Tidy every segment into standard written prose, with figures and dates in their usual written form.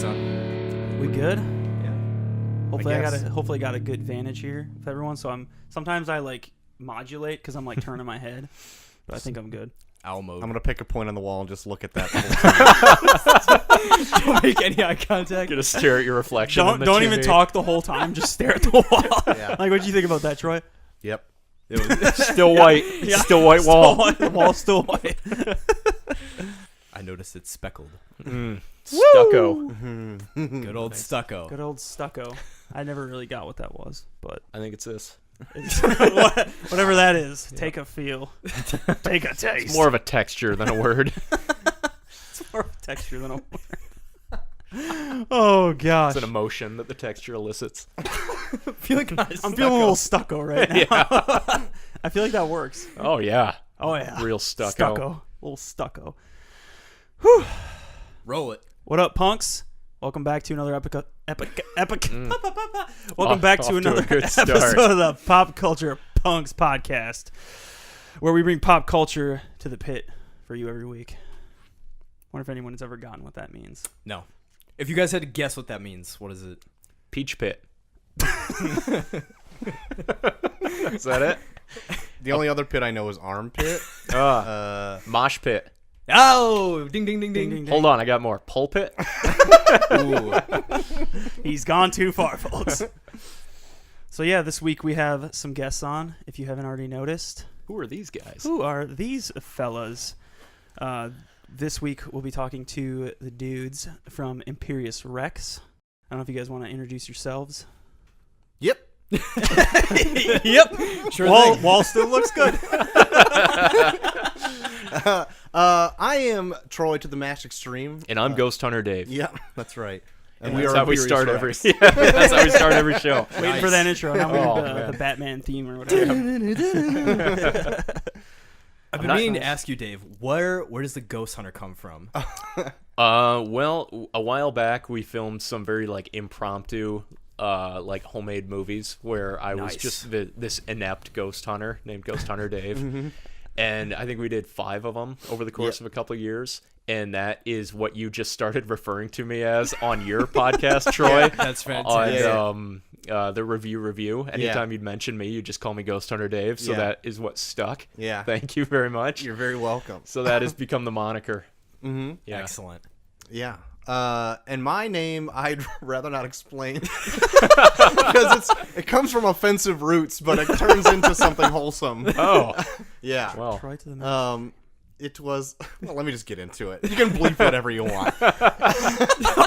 son. We good? Yeah. Hopefully I got a good vantage here with everyone. So sometimes I like modulate because I'm like turning my head, but I think I'm good. Owl mode. I'm gonna pick a point on the wall and just look at that. Don't make any eye contact. Gonna stare at your reflection. Don't even talk the whole time. Just stare at the wall. Yeah. Like, what do you think about that, Troy? Yep. Still white. Yeah. Still white wall. The wall's still white. I noticed it's speckled. Stucco. Good old stucco. Good old stucco. I never really got what that was, but I think it's this. whatever that is, take a feel, take a taste. It's more of a texture than a word. It's more of a texture than a word. Oh gosh, It's an emotion that the texture elicits. I'm feeling a little stucco right now. I feel like that works. Oh yeah. Oh yeah, Real stucco. a little stucco. Whew. Roll it. What up, punks? Welcome back to another epic. Welcome back Off to to a another good start. episode of the Pop Culture Punks podcast, where we bring pop culture to the pit for you every week. Wonder if anyone has ever gotten what that means. No. If you guys had to guess what that means, what is it? Peach pit. Is that it? The only other pit I know is armpit. Mosh pit. Oh! Ding, ding, ding, ding. Ding, ding, Hold on, I got more. Pulpit. Ooh. He's gone too far, folks. So yeah, this week we have some guests on. If you haven't already noticed, Who are these guys? who are these fellas? This week we'll be talking to the dudes from Imperius Rex. I don't know if you guys want to introduce yourselves. Yep. Yep. Sure thing. Wall still looks good. I am Troy to the Max Extreme. And I'm Ghost Hunter Dave. Yeah, that's right. And we that's are how we Imperius start Rex. every. Yeah, that's how we start every show. Waiting for that intro. Now we Oh, need man. the Batman theme or whatever. I've been meaning to ask you, Dave, where does the Ghost Hunter come from? Well, a while back we filmed some very like impromptu, like homemade movies where I was Nice. just this inept ghost hunter named Ghost Hunter Dave, and I think we did 5 of them over the course of a couple of years. And that is what you just started referring to me as on your podcast, Troy. That's fantastic. On the review. Anytime you'd mention me, you'd just call me Ghost Hunter Dave. So Yeah. that is what stuck. Yeah. Thank you very much. You're very welcome. So that has become the moniker. Mm-hmm. Yeah. Excellent. Yeah. And my name, I'd rather not explain because it comes from offensive roots, but it turns into something wholesome. Oh, Yeah. well. Troy to the Max. It was. Well, let me just get into it. You can bleep whatever you want.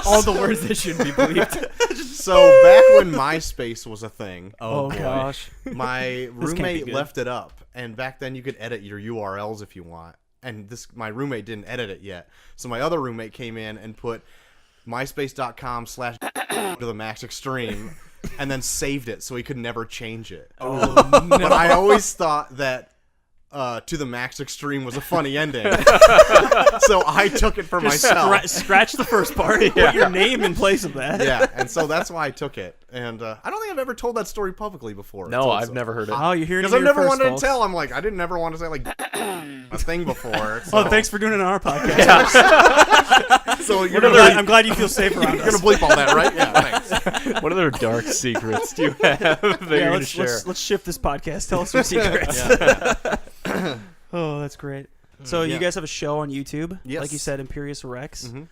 All the words that should be bleeped. So back when MySpace was a thing, Oh boy. gosh. my can't be roommate good. left it up, and back then you could edit your URLs if you want. And my roommate didn't edit it yet, so my other roommate came in and put myspace.com/to the Max Extreme, and then saved it so he could never change it. Oh, But I always thought that to the Max Extreme was a funny ending, so I took it for myself. Scratch the first part. Put your name in place of that. Yeah, and so that's why I took it. And I don't think I've ever told that story publicly before. No, I've never heard it. Oh, you're hearing it Because I've here never first, wanted folks. to tell. I'm like, I didn't never want to say like a thing before. So, Oh, thanks for doing it on our podcast. So you're I'm glad you feel safe around You're gonna us. bleep all that, right? Yeah, thanks. What other dark secrets do you have that you're Yeah, going to share? let's shift this podcast. Tell us your secrets. Oh, that's great. So you Yeah. guys have a show on YouTube, Yes. like you said, Imperius Rex. Mhm.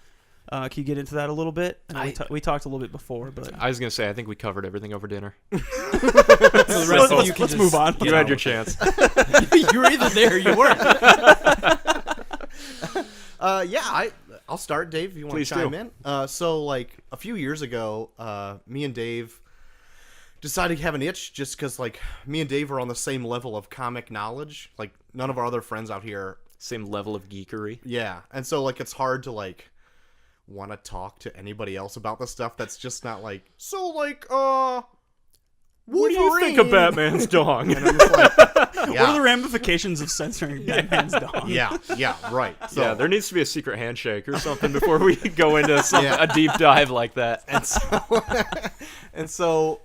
Can you get into that a little bit? I know we talked a little bit before, but I was going to say, I think we covered everything over dinner. So the rest of you can let's just move on. get You had on your with chance. it. You were either there or you weren't. Yeah, I'll start, Dave, if you want Please to chime do. in. So, like, a few years ago, me and Dave decided to have an itch just because, like, me and Dave are on the same level of comic knowledge. Like, none of our other friends out here. Same level of geekery. Yeah. And so, like, it's hard to, like, want to talk to anybody else about the stuff that's just not, like, so, like, What do you think of Batman's dong? And I'm just like, what are yeah, the ramifications of censoring Batman's dog? yeah, right. So, Yeah, there needs to be a secret handshake or something before we go into Yeah. a deep dive like that. And so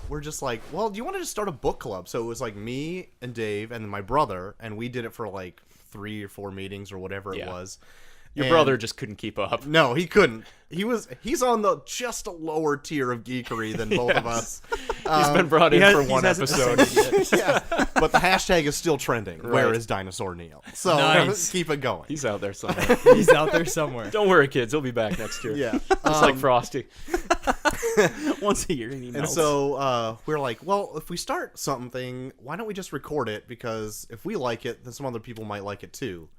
we're just like, well, do you want to just start a book club? So it was like me and Dave and then my brother, and we did it for like 3 or 4 meetings or whatever it Yeah. was. Your brother just couldn't keep up. No, he couldn't. He's on the just a lower tier of geekery than both of us. He's been brought in for one hasn't episode. ascended yet. Yeah, but the hashtag is still trending. Where is Dinosaur Neil? So Nice. keep it going. He's out there somewhere. He's out there somewhere. Don't worry, kids. He'll be back next year. Yeah, Just like Frosty. Once a year, and he and melts. so we're like, well, if we start something, why don't we just record it? Because if we like it, then some other people might like it too.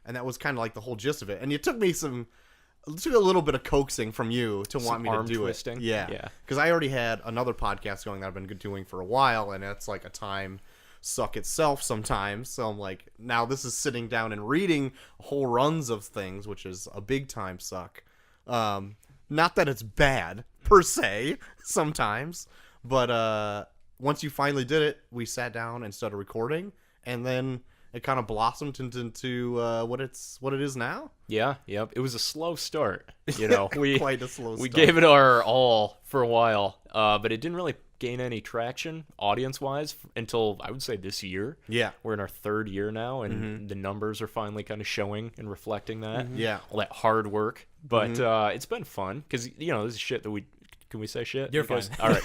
And that was kind of like the whole gist of it. And it took me a little bit of coaxing from you to want me to arm do twisting? it. Yeah. Yeah. Because I already had another podcast going that I've been doing for a while, and it's like a time suck itself sometimes. So I'm like, now this is sitting down and reading whole runs of things, which is a big time suck. Not that it's bad per se sometimes, but once you finally did it, we sat down and started recording, and then it kind of blossomed into what it is now. Yeah, yep. It was a slow start. You know, Quite a slow we start. gave it our all for a while, but it didn't really gain any traction audience-wise until I would say this year. Yeah. We're in our third year now, and the numbers are finally kind of showing and reflecting that. Yeah. All that hard work, but it's been fun because this is shit that we. Can we say shit? You're fine. All right.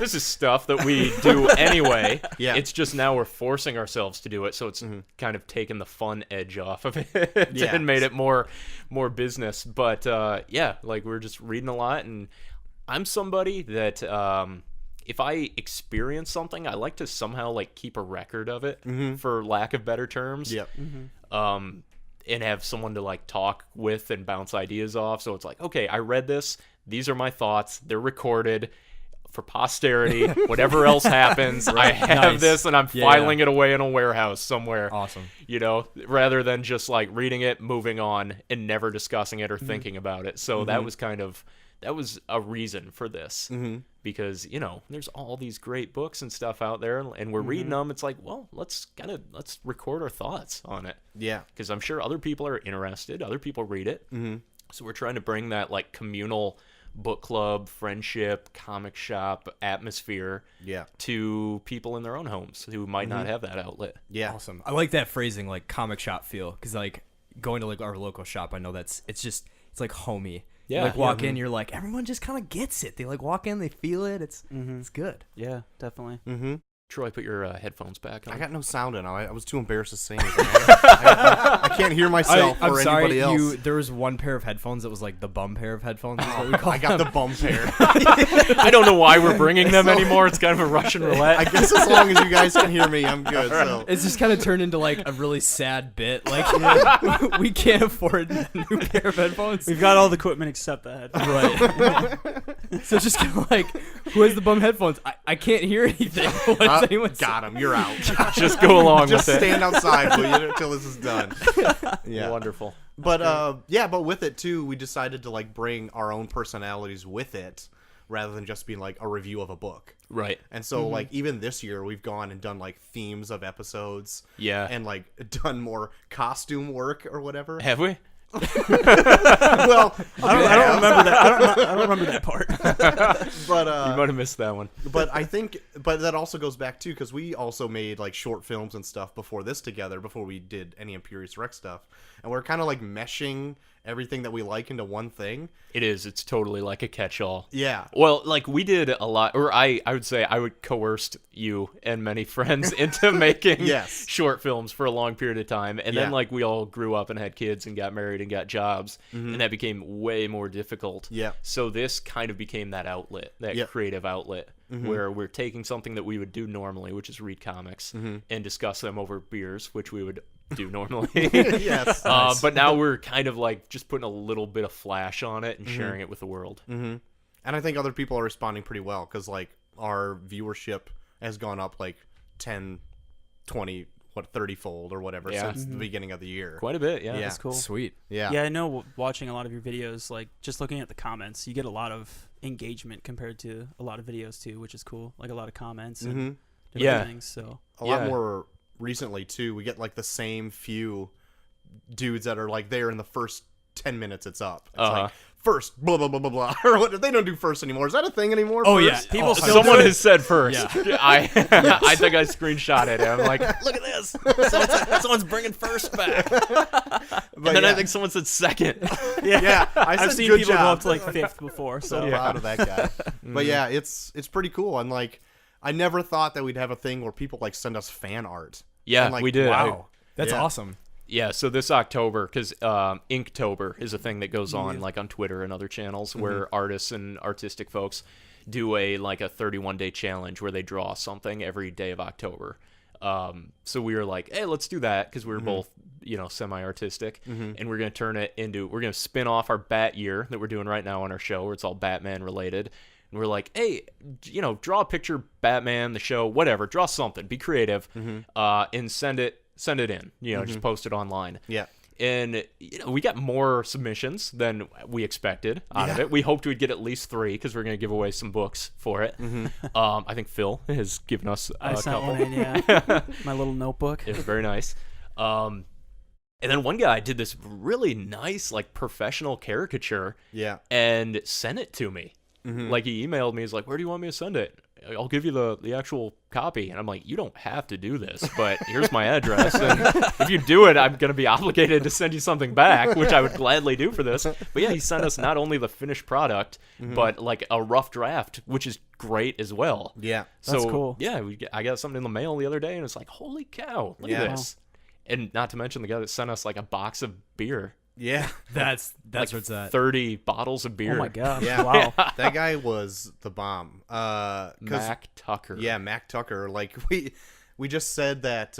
This is stuff that we do anyway. Yeah. It's just now we're forcing ourselves to do it, so it's kind of taken the fun edge off of it Yeah. and made it more business. But like we're just reading a lot, and I'm somebody that if I experience something, I like to somehow like keep a record of it, for lack of better terms. Yep. And have someone to like talk with and bounce ideas off. So it's like, okay, I read this. These are my thoughts. They're recorded for posterity. Whatever else happens, I have Nice. this, and I'm filing it away in a warehouse somewhere. Awesome. Rather than just like reading it, moving on, and never discussing it or thinking about it. So that was a reason for this. Because there's all these great books and stuff out there, and we're reading them. It's like, well, let's record our thoughts on it. Yeah. Because I'm sure other people are interested. Other people read it. So we're trying to bring that like communal book club, friendship, comic shop atmosphere Yeah. to people in their own homes who might not have that outlet. Yeah. Awesome. I like that phrasing, like comic shop feel, because like going to like our local shop, I know it's like homey. Yeah. You, like walk in, you're like everyone just kind of gets it. They like walk in, they feel it. It's good. Yeah, definitely. Troy, put your headphones back on. I got no sound in. I was too embarrassed to sing. I can't hear myself I'm or sorry. anybody else. There was one pair of headphones that was like the bum pair of headphones. Is what we call I got them. the bum pair. I don't know why we're bringing them anymore. It's kind of a Russian roulette. I guess as long as you guys can hear me, I'm good. So. It's just kind of turned into like a really sad bit. Like we can't afford a new pair of headphones. We've got all the equipment except the headphones. Right. So just kind of like, who has the bum headphones? I can't hear anything. What does anyone say? Got him. You're out. Just go along Just with it. stand outside, will you, until this is done. Yeah. Wonderful. But but with it too, we decided to like bring our own personalities with it, rather than just being like a review of a book. Right. And so like even this year, we've gone and done like themes of episodes. Yeah. And like done more costume work or whatever. Have we? Well, I don't remember that. I don't remember that part. but You might have missed that one. But I think, but that also goes back too, because we also made like short films and stuff before this together, before we did any Imperius Rex stuff, and we're kind of like meshing everything that we like into one thing. It is. It's totally like a catch-all. Yeah. Well, like we did a lot, or I would say I would coerced you and many friends into making Yes. short films for a long period of time. And then Yeah. like we all grew up and had kids and got married and got jobs. And that became way more difficult. Yeah. So this kind of became that outlet, that Yep. creative outlet, where we're taking something that we would do normally, which is read comics, and discuss them over beers, which we would do normally. Yes. But now we're kind of like just putting a little bit of flash on it and sharing it with the world. And I think other people are responding pretty well, because like our viewership has gone up like 10, 20, 30 fold or whatever Yeah. since the beginning of the year. Quite a bit, yeah. Yeah. That's cool. Sweet. Yeah. Yeah, I know watching a lot of your videos, like just looking at the comments, you get a lot of engagement compared to a lot of videos too, which is cool. Like a lot of comments and different Yeah. things. So A lot Yeah. more recently too. We get like the same few dudes that are like there in the first 10 minutes it's up. It's like first, blah blah blah blah blah, or what? They don't do first anymore. Is that a thing anymore? Oh, first? yeah. People still Someone do it. has said first. Yeah. I I think I screenshotted it. I'm like, look at this. Someone's bringing first back. And then I think someone said second. yeah, I've said seen good people job. go up to like 5th before. So So proud of that guy. But yeah, it's pretty cool. And like, I never thought that we'd have a thing where people like send us fan art. Yeah, And, like, we did. Wow, That's Yeah. awesome. Yeah, so this October, because Inktober is a thing that goes on like on Twitter and other channels where artists and artistic folks do a 31-day challenge where they draw something every day of October. So we were like, hey, let's do that because we were both, semi-artistic, and we're going to spin off our Bat year that we're doing right now on our show where it's all Batman related. And we're like, hey, draw a picture, Batman, the show, whatever, draw something, be creative, and send it in, just post it online. Yeah. And we got more submissions than we expected out of it. We hoped we'd get at least 3 because we're going to give away some books for it. I think Phil has given us I a sent couple. one in, yeah. My little notebook. It was very nice. And then one guy did this really nice, professional caricature Yeah. and sent it to me. Like, he emailed me. He's like, where do you want me to send it? I'll give you the actual copy. And I'm like, you don't have to do this, but here's my address. And if you do it, I'm going to be obligated to send you something back, which I would gladly do for this. But yeah, he sent us not only the finished product, but a rough draft, which is great as well. Yeah. That's So, cool. yeah, I got something in the mail the other day, and it's like, holy cow, look Yeah. at this. And not to mention the guy that sent us a box of beer. Yeah. That's where it's at. 30 bottles of beer. Oh my gosh. Yeah. Wow. That guy was the bomb. 'Cause- Mac Tucker. Yeah, Mac Tucker. Like we just said that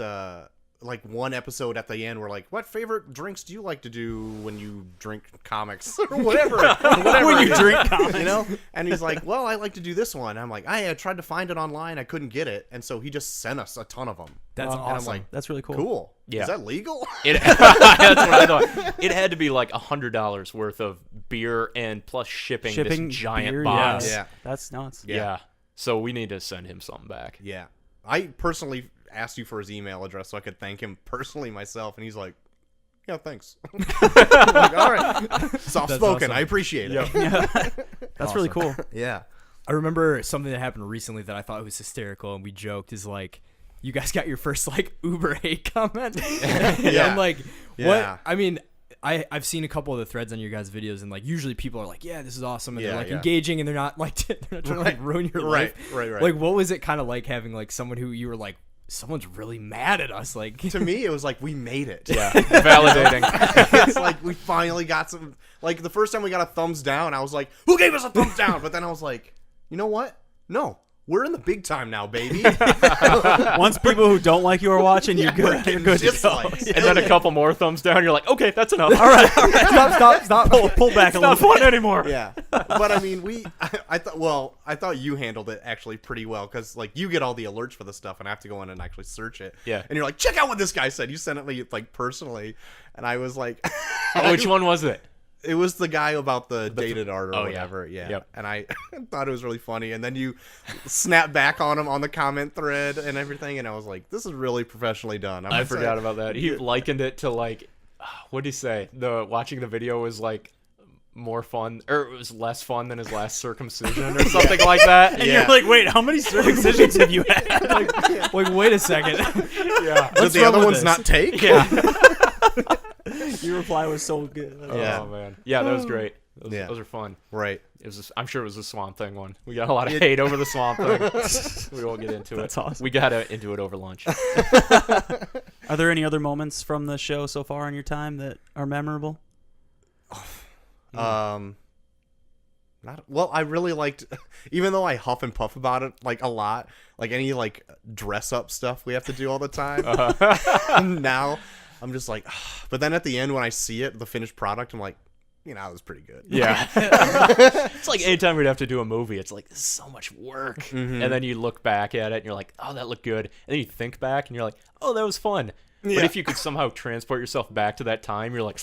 one episode at the end we're like, what favorite drinks do you like to do when you drink comics or whatever? When you drink comics. And he's like, well, I like to do this one. I'm like, I tried to find it online, I couldn't get it, and so he just sent us a ton of them. That's Wow. And I'm awesome. like, That's really cool. cool. Yeah. Is that legal? That's what I thought. It had to be $100 worth of beer and plus shipping Shipping this giant beer, box. Yeah. That's nuts. Yeah. So we need to send him something back. Yeah. I personally asked you for his email address so I could thank him personally myself, and he's like, yeah, thanks. I'm like, all right. Soft spoken. awesome. I appreciate it. That's really cool. Yeah. I remember something that happened recently that I thought was hysterical, and we joked is you guys got your first Uber hate comment. Yeah. I'm like, Yeah. what? I mean, I've seen a couple of the threads on your guys' videos, and usually people are like, yeah, this is awesome, and Yeah, they're yeah. engaging, and they're not they're not trying to ruin your Right, life. right. What was it kind of like having someone who you were like, someone's really mad at us? To me, it was like we made it. Yeah. Validating. It's like we finally got some. Like the first time we got a thumbs down, I was like, who gave us a thumbs down? But then I was like, you know what? No. We're in the big time now, baby. Once people who don't like you are watching, you're good. You're good to go. Dislikes. And then a couple more thumbs down. You're like, okay, that's enough. All right. Stop. Pull back a It's not little bit. fun anymore. Yeah, but I mean, I thought you handled it actually pretty well because you get all the alerts for the stuff, and I have to go in and actually search it. Yeah. and you're like, check out what this guy said. You sent it me personally, and I was like, Which one was it? It was the guy about the dated art or oh, yeah. whatever. Yeah. Yep. And I thought it was really funny. And then you snap back on him on the comment thread and everything. And I was like, this is really professionally done. I forgot about that. He likened it to what did he say? Watching the video was more fun, or it was less fun than his last circumcision or something like that. And you're like, wait, how many circumcisions have you had? Wait a second. Yeah. Did the other ones not take? Yeah. Your reply was so good. Yeah. Oh man. Yeah, that was great. Yeah. Those are fun. Right. It was. I'm sure it was the Swamp Thing one. We got a lot of hate over the Swamp Thing. We won't get into That's it. awesome. We got into it over lunch. Are there any other moments from the show so far in your time that are memorable? I really liked, even though I huff and puff about it a lot, any dress up stuff we have to do all the time. Now I'm just like, but then at the end when I see it, the finished product, I'm like, it was pretty good. Yeah. It's like anytime we'd have to do a movie, it's like, this is so much work. Mm-hmm. And then you look back at it and you're like, oh, that looked good. And then you think back and you're like, oh, that was fun. But Yeah. if you could somehow transport yourself back to that time, you're like,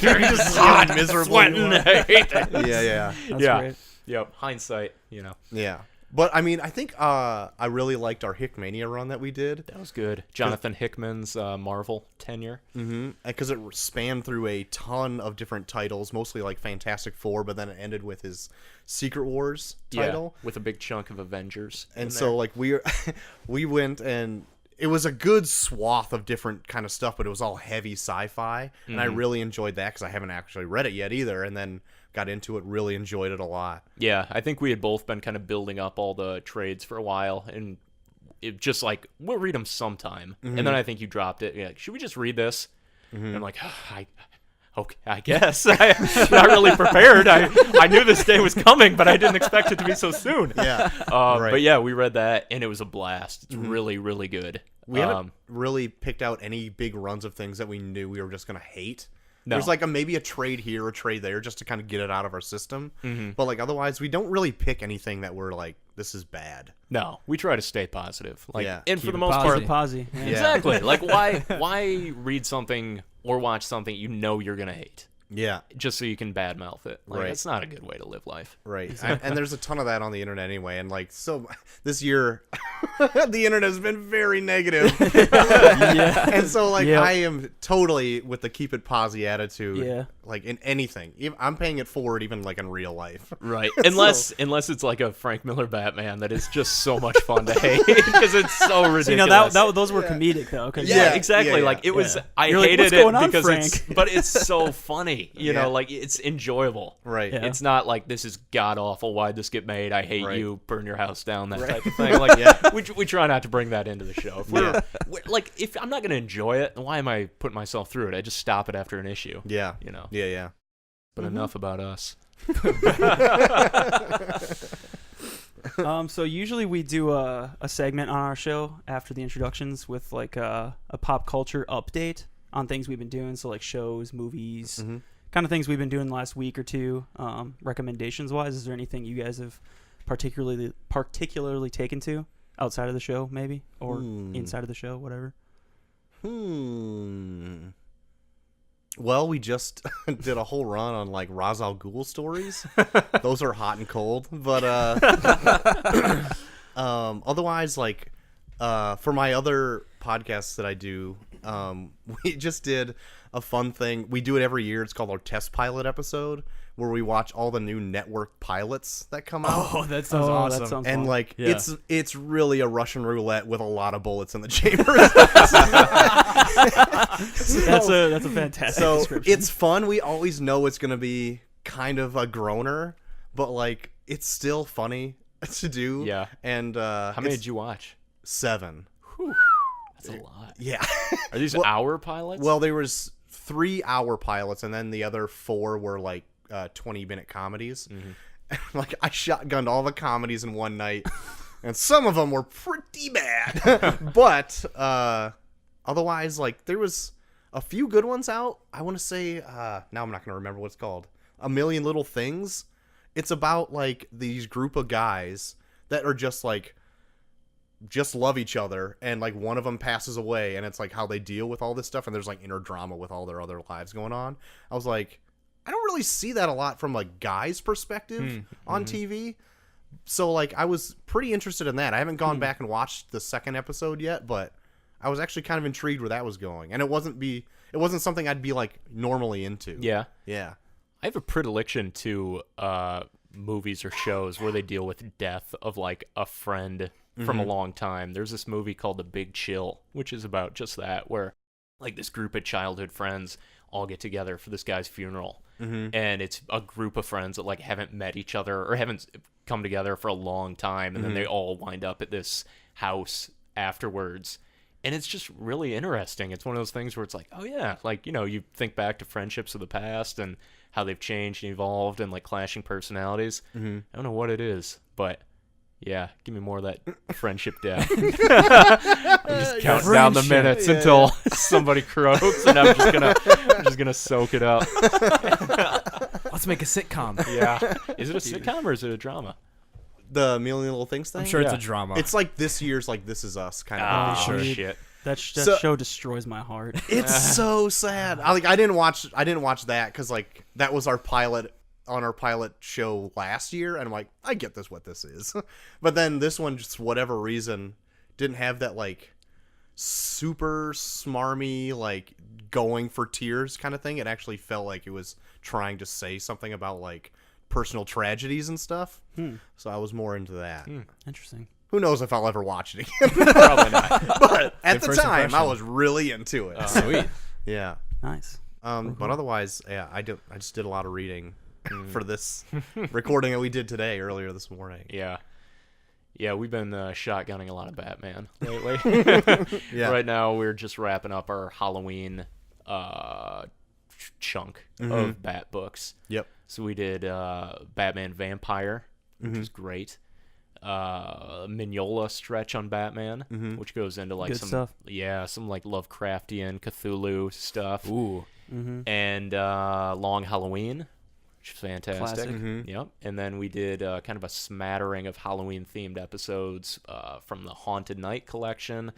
You're just so miserable. sweating. I hate that. Yeah. That's Yeah. great. Yep. Hindsight, Yeah. But I mean, I think I really liked our Hickmania run that we did. That was good. Jonathan Hickman's Marvel tenure. Mm-hmm. Because it spanned through a ton of different titles, mostly like Fantastic Four, but then it ended with his Secret Wars title. Yeah, with a big chunk of Avengers. And so like we went, and it was a good swath of different kind of stuff, but it was all heavy sci-fi. And I really enjoyed that because I haven't actually read it yet either. And then got into it, really enjoyed it a lot. Yeah, I think we had both been kind of building up all the trades for a while, and it just like, we'll read them sometime. And then I think you dropped it. You're like, should we just read this? And I'm like, okay, I guess. I'm not really prepared. I knew this day was coming, but I didn't expect it to be so soon. Yeah. Right. But yeah, we read that, and it was a blast. It's really, really good. We haven't really picked out any big runs of things that we knew we were just going to hate. No. There's like maybe a trade here, a trade there, just to kind of get it out of our system. But like otherwise, we don't really pick anything that we're like, this is bad. No, we try to stay positive. Like, Yeah. and for Keep the it most positive. part, Posy. Yeah. exactly. Like, why read something or watch something you know you're gonna hate Yeah. just so you can badmouth it? Like, Right. It's not a good way to live life. Right. And there's a ton of that on the internet anyway. And like, so this year, the internet has been very negative. And so like, Yep. I am totally with the keep it posy attitude. Yeah. Like in anything. I'm paying it forward even like in real life. Right. Unless it's like a Frank Miller Batman that is just so much fun to hate because it's so ridiculous. So, you know, those were comedic though. 'Cause Yeah, Yeah, exactly. yeah, Like it was. yeah. I You're like, hated "What's it going on, because Frank?" but it's so funny. You Yeah. know, like it's enjoyable. Right. Yeah. It's not like this is god awful. Why'd this get made? I hate Right. you. Burn your house down. That type of thing. Like, Yeah. we try not to bring that into the show. If we're, like, if I'm not gonna enjoy it, why am I putting myself through it? I just stop it after an issue. Yeah. You know. Yeah. Yeah. But enough about us. So usually we do a segment on our show after the introductions with like a pop culture update on things we've been doing. So like shows, movies, kind of things we've been doing the last week or two. Recommendations wise, is there anything you guys have particularly taken to outside of the show, maybe, or inside of the show, whatever? Well, we just did a whole run on like Ra's al Ghul stories. Those are hot and cold, but otherwise, like for my other podcasts that I do, we just did a fun thing. We do it every year. It's called our test pilot episode, where we watch all the new network pilots that come out. Oh, that sounds awesome. That sounds And fun. like Yeah. it's really a Russian roulette with a lot of bullets in the chambers. that's a fantastic So description. it's fun. We always know it's gonna be kind of a groaner, but like it's still funny to do. Yeah. And How many did you watch? 7. That's a lot. Yeah. Are these Well- hour pilots? Well, there was 3-hour pilots, and then the other 4 were like 20-minute comedies. Like I shotgunned all the comedies in one night, and some of them were pretty bad. But otherwise, like there was a few good ones out. I want to say now I'm not gonna remember what it's called. A Million Little Things. It's about like these group of guys that are just love each other, and like one of them passes away, and it's like how they deal with all this stuff, and there's like inner drama with all their other lives going on. I was like, I don't really see that a lot from like guys' perspective on TV. So like I was pretty interested in that. I haven't gone back and watched the second episode yet, but I was actually kind of intrigued where that was going. And it wasn't something I'd be like normally into. yeah. Yeah. I have a predilection to movies or shows where they deal with death of like a friend from a long time. There's this movie called The Big Chill, which is about just that, where like this group of childhood friends all get together for this guy's funeral. And it's a group of friends that like haven't met each other or haven't come together for a long time, and then they all wind up at this house afterwards. And it's just really interesting. It's one of those things where it's like, oh yeah, like, you know, you think back to friendships of the past and how they've changed and evolved and like clashing personalities. I don't know what it is, but yeah, give me more of that friendship death. I'm just counting down the minutes until somebody croaks, and I'm just gonna soak it up. Let's make a sitcom. Yeah, is it a sitcom or is it a drama? The Million Little Things thing? I'm sure it's Yeah. a drama. It's like this year's like This Is Us kind of. Oh sure. shit! that So- show destroys my heart. It's so sad. I didn't watch that because like that was our pilot on our pilot show last year, and I'm like, I get what this is. But then this one, just whatever reason, didn't have that like super smarmy, like going for tears kind of thing. It actually felt like it was trying to say something about like personal tragedies and stuff. So I was more into that. Interesting. Who knows if I'll ever watch it again. Probably not. But at the first time, I impression. was really into it. Sweet. Yeah. Nice. But otherwise, yeah, I just did a lot of reading for this recording that we did today earlier this morning. Yeah, we've been shotgunning a lot of Batman lately. Yeah. Right now, we're just wrapping up our Halloween chunk of Bat books. Yep. So we did Batman Vampire, which was great. Mignola stretch on Batman, which goes into like Good some stuff. some like Lovecraftian Cthulhu stuff. Ooh. And Long Halloween, which is fantastic. Classic. Yep. And then we did kind of a smattering of Halloween-themed episodes from the Haunted Night collection,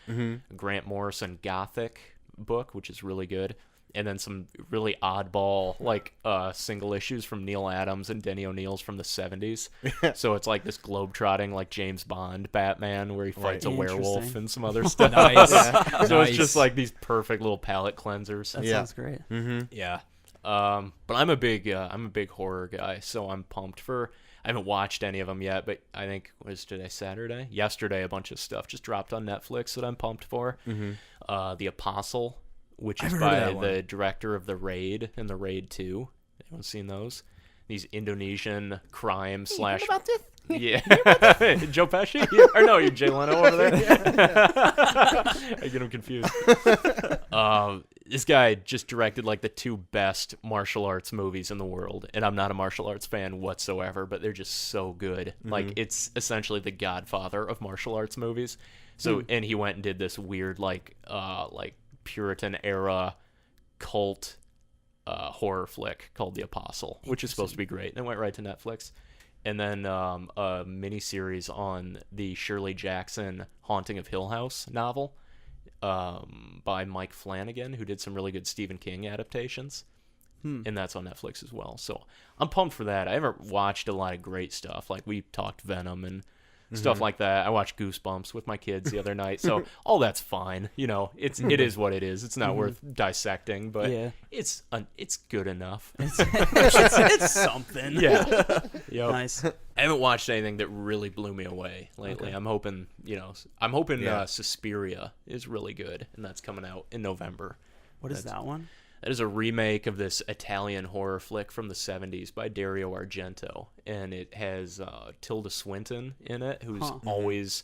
Grant Morrison Gothic book, which is really good, and then some really oddball like single issues from Neil Adams and Denny O'Neill's from the 70s. So it's like this globetrotting like James Bond Batman where he fights a werewolf Interesting. and some other stuff. Nice. So it's Nice. just like these perfect little palette cleansers. That Yeah. sounds great. Yeah. But I'm a big horror guy, so I'm pumped for. I haven't watched any of them yet, but I think was today Saturday. Yesterday, a bunch of stuff just dropped on Netflix that I'm pumped for. The Apostle, which is I've heard of by that one. the director of The Raid and The Raid 2. Anyone seen those? These Indonesian crime slash. Yeah, Joe Pesci? Or no, you're Jay Leno over there. I get him confused. This guy just directed like the two best martial arts movies in the world, and I'm not a martial arts fan whatsoever, but they're just so good. Like it's essentially the Godfather of martial arts movies. So, and he went and did this weird like Puritan era cult horror flick called The Apostle, which is supposed to be great. And it went right to Netflix. And then a mini-series on the Shirley Jackson Haunting of Hill House novel by Mike Flanagan, who did some really good Stephen King adaptations. And that's on Netflix as well. So I'm pumped for that. I haven't watched a lot of great stuff. Like we talked Venom and stuff like that. I watched Goosebumps with my kids the other night. So all that's fine. You know, it is what it is. It's not worth dissecting, but Yeah. it's good enough. It's something. Yeah. Yep. Nice. I haven't watched anything that really blew me away lately. Okay. I'm hoping Suspiria is really good, and that's coming out in November. What is that one? That is a remake of this Italian horror flick from the 70s by Dario Argento, and it has Tilda Swinton in it, who's always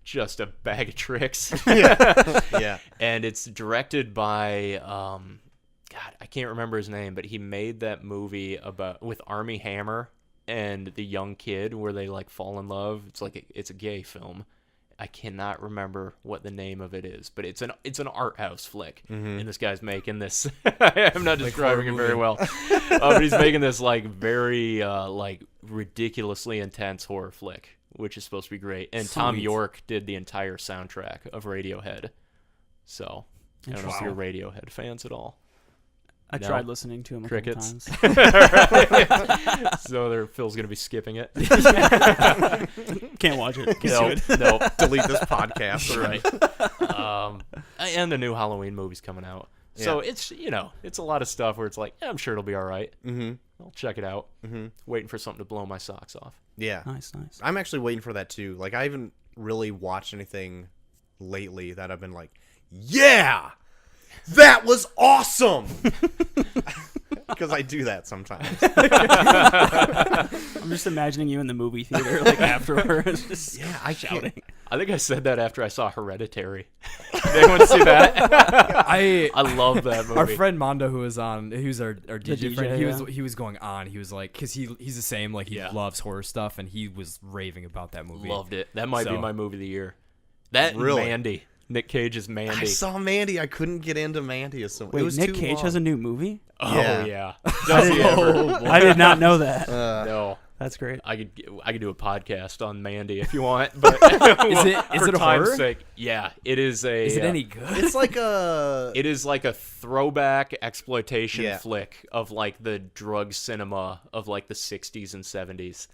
just a bag of tricks. Yeah. And it's directed by God, I can't remember his name, but he made that movie with Armie Hammer and the young kid where they like fall in love. It's like it's a gay film. I cannot remember what the name of it is, but it's an art house flick, and this guy's making this. I'm not describing it very well, but he's making this like very like ridiculously intense horror flick, which is supposed to be great. And Tom Sweet. York did the entire soundtrack of Radiohead. So I don't know if you're Radiohead fans at all. I No. tried listening to him a Crickets. couple times. So Phil's gonna be skipping it. Can't watch it. Can't do No, it. no. Delete this podcast. Right. And the new Halloween movie's coming out. So it's a lot of stuff where it's like, yeah, I'm sure it'll be all right. I'll check it out. Waiting for something to blow my socks off. Yeah. Nice. I'm actually waiting for that too. Like I haven't really watched anything lately that I've been like, yeah, that was awesome. Because I do that sometimes. I'm just imagining you in the movie theater like afterwards. Just I shouting. I think I said that after I saw Hereditary. Did anyone see that? I love that movie. Our friend Mondo, who was on, he was our DJ, DJ, friend. yeah. He was going on. He was like, because he's the same. Like he Yeah. loves horror stuff, and he was raving about that movie. Loved it. That might be So- my movie of the year. That and Really? Mandy. Nick Cage's Mandy. I saw Mandy. I couldn't get into Mandy. It Wait, was Nick too Cage long. has a new movie? Oh Yeah. yeah. Does he ever? I did not know that. No. That's great. I could do a podcast on Mandy if you want, but Is it for a time's horror? sake, yeah, it is a. Is it any good? It's like a. It is like a throwback exploitation Yeah. flick of like the drug cinema of like the 60s and 70s.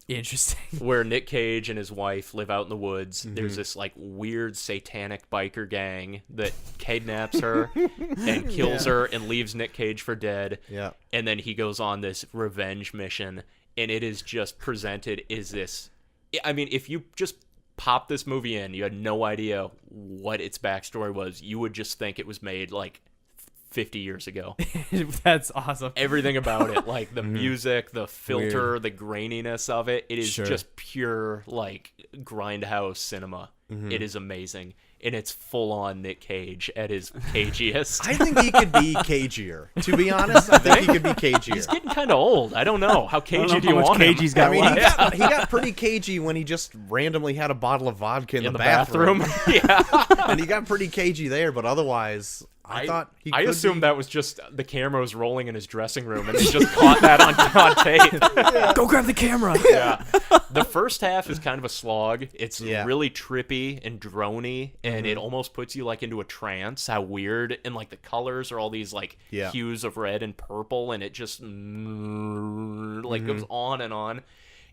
Interesting. Where Nick Cage and his wife live out in the woods. There's this like weird satanic biker gang that kidnaps her and kills her and leaves Nick Cage for dead. Yeah. And then he goes on this revenge mission, and it is just presented as this. I mean, if you just pop this movie in, you had no idea what its backstory was, you would just think it was made like 50 years ago. That's awesome. Everything about it, like the music, the filter, Weird. the graininess of it, it is Sure. just pure like grindhouse cinema. It is amazing, and it's full on Nick Cage at his cagiest. I think he could be cagier. To be honest, I think he could be cagier. He's getting kind of old. I don't know how I don't cagey know do how you much want him? Cagey's got I mean, left. he got pretty cagey when he just randomly had a bottle of vodka in in the the bathroom. bathroom. Yeah. And he got pretty cagey there, but otherwise, I thought he could I assumed be... that was just the camera was rolling in his dressing room, and they just caught that on tape. Go grab the camera. Yeah. The first half is kind of a slog. It's Yeah. really trippy and droney, and it almost puts you like into a trance. How weird, and like the colors are all these like Yeah. hues of red and purple, and it just like goes on and on.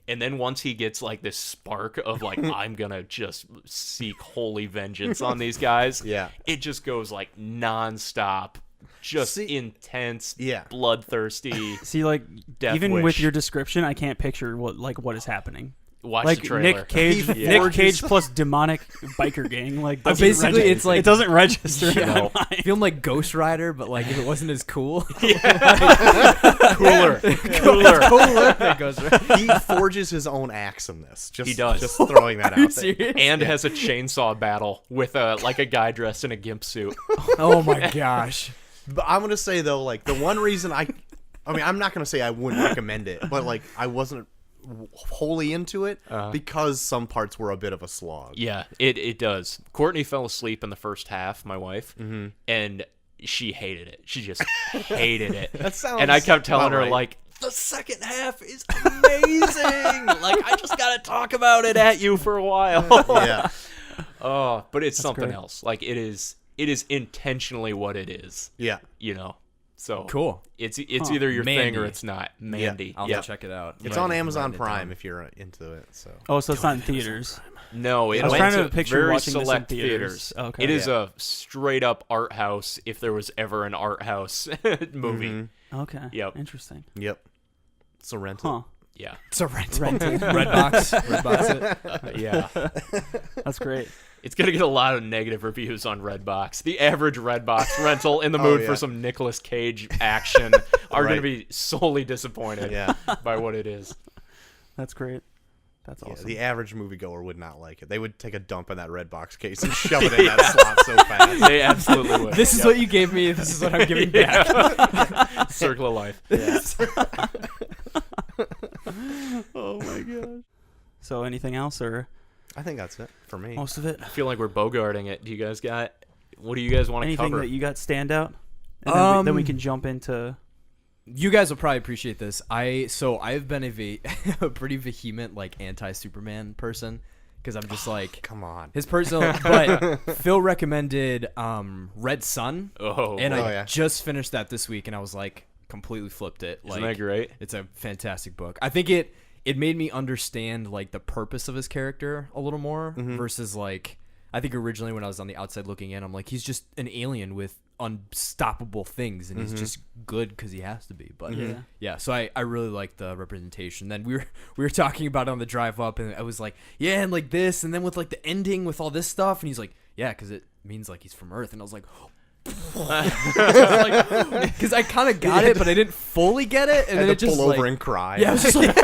And then once he gets like this spark of like I'm gonna just seek holy vengeance on these guys, Yeah. it just goes like nonstop, just See- intense, Yeah. bloodthirsty. See, like Death even Wish. with your description, I can't picture what is happening. Watch Like the trailer. Nick Cage, He Nick forges- Cage plus demonic biker gang. Like doesn't basically, register. it's like- it doesn't register. Yeah. in my mind. Feeling like Ghost Rider, but like if it wasn't as cool. Cooler. Cooler than Ghost Rider. He forges his own axe in this. Just, He does. Just throwing that Are you out there. serious? And has a chainsaw battle with a guy dressed in a gimp suit. Oh my gosh. But I'm gonna say though, like the one reason I mean, I'm not gonna say I wouldn't recommend it, but like I wasn't wholly into it because some parts were a bit of a slog. Yeah, it does. Courtney fell asleep in the first half, my wife, and she hated it. She just hated it. That sounds And I kept telling about her right. like, the second half is amazing. Like I just gotta talk about it at you for a while. Yeah. Oh, but it's something great. else. Like it is intentionally what it is. Yeah. You know. So Cool. It's either your thing or Mandy. it's not. Mandy. I'll Yeah. have to check it out. It's Write on it- Amazon write it Prime down. if you're into it. So Oh, so it's not in theaters. No, it I was went trying to to picture very watching this in select theaters. theaters. Okay. It is a straight up art house if there was ever an art house movie. Okay. Yep. Interesting. yep. So rent it. Huh. Yeah. It's a rental. Rented. Redbox it. Yeah. That's great. It's going to get a lot of negative reviews on Redbox. The average Redbox rental in the mood yeah. for some Nicolas Cage action are going to Right. be solely disappointed Yeah. by what it is. That's great. That's Yeah, awesome. the average moviegoer would not like it. They would take a dump in that Redbox case and shove it in that slot so fast. They absolutely would. This is what you gave me. This is what I'm giving back. Circle of life. Oh my god. So anything else or I think that's it for me. most of it? I feel like we're bogarting it. Do you guys got... What do you guys want to Anything cover? that you got stand out? And then we can jump into You guys will probably appreciate this. I've been a pretty vehement like anti-Superman person because I'm just like Come on. his personal. But Phil recommended Red Sun, Oh, and Oh, I yeah. just finished that this week, and I was like completely flipped it. isn't Like that great? it's a fantastic book. I think it made me understand like the purpose of his character a little more versus like I think originally when I was on the outside looking in, I'm like he's just an alien with unstoppable things and he's just good because he has to be. But yeah, so I really like the representation. Then we were talking about it on the drive up, and I was like, yeah, and like this, and then with like the ending with all this stuff, and he's like, yeah, because it means like he's from Earth, and I was like. Because I kind of got it, but I didn't fully get it, and Had then it to just pull over like, and cry. yeah, I was just like,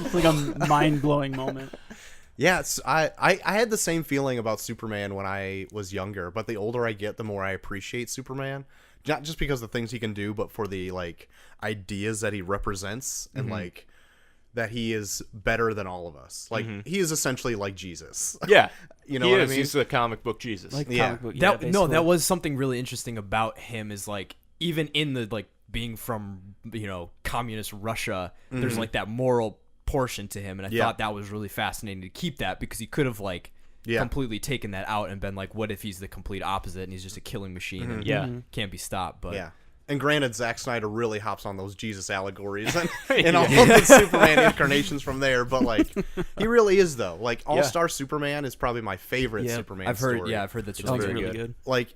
it's like a mind-blowing moment. Yeah, I had the same feeling about Superman when I was younger, but the older I get, the more I appreciate Superman. Not just because of the things he can do, but for the like ideas that he represents and like that he is better than all of us. Like he is essentially like Jesus. Yeah. You know he what is. I mean? He's the comic book Jesus. Like Yeah. comic book. that basically. that was something really interesting about him is like even in the like being from communist Russia, there's like that moral portion to him, and I thought that was really fascinating to keep that, because he could have like completely taken that out and been like, what if he's the complete opposite and he's just a killing machine and can't be stopped. But and granted, Zack Snyder really hops on those Jesus allegories and all of the Superman incarnations from there, but like he really is though. Like All-Star Superman is probably my favorite Superman story. I've heard that's Really really good. Like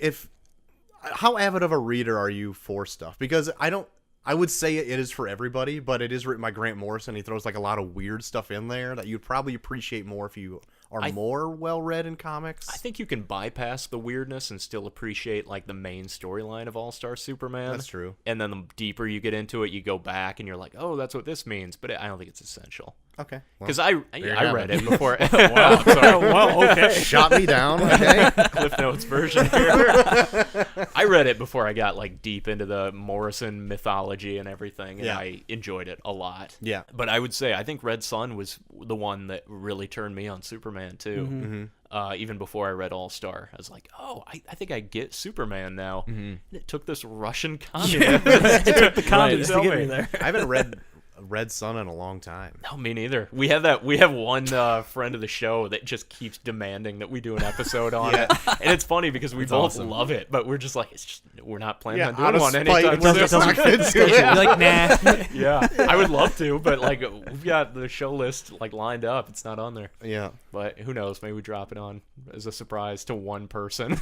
how avid of a reader are you for stuff? Because I would say it is for everybody, but it is written by Grant Morrison. He throws like a lot of weird stuff in there that you'd probably appreciate more if you are more well-read in comics. I think you can bypass the weirdness and still appreciate like the main storyline of All-Star Superman. That's true. And then the deeper you get into it, you go back and you're like, oh, that's what this means. But I don't think it's essential. Okay. Because I read it before. wow. Well, okay. Shot me down. Okay. Cliff Notes version here. I read it before I got like deep into the Morrison mythology and everything, and I enjoyed it a lot. Yeah. But I would say I think Red Sun was the one that really turned me on Superman too. Even before I read All-Star, I was like, oh, I think I get Superman now. And it took this Russian communist. It took the communists to get me there. I haven't read Red Sun in a long time. No, me neither. We have one friend of the show that just keeps demanding that we do an episode on it, and it's funny because we both love it, but we're just like, we're not planning on doing one anytime soon. like, nah. Yeah, I would love to, but like we've got the show list like lined up. It's not on there. Yeah, but who knows? Maybe we drop it on as a surprise to one person.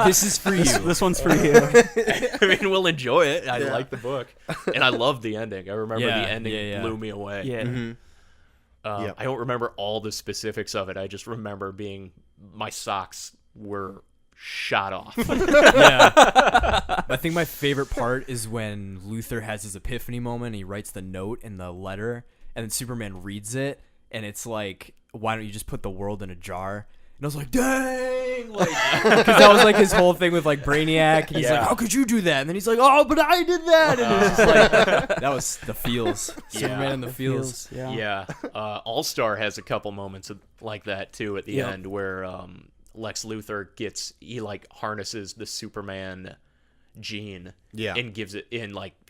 This is for you. This one's for you. I mean, we'll enjoy it. I like the book, and I love the ending. I remember the ending blew me away. Yeah. I don't remember all the specifics of it. I just remember my socks were shot off. I think my favorite part is when Luthor has his epiphany moment. And he writes the note in the letter, and then Superman reads it, and it's like, why don't you just put the world in a jar? And I was like, dang! Like, because that was like his whole thing with like Brainiac. And he's like, how could you do that? And then he's like, oh, but I did that. And it was just like, that was the feels. Superman in the feels. Yeah. All-Star has a couple moments like that too at the end where Lex Luthor harnesses the Superman gene and gives it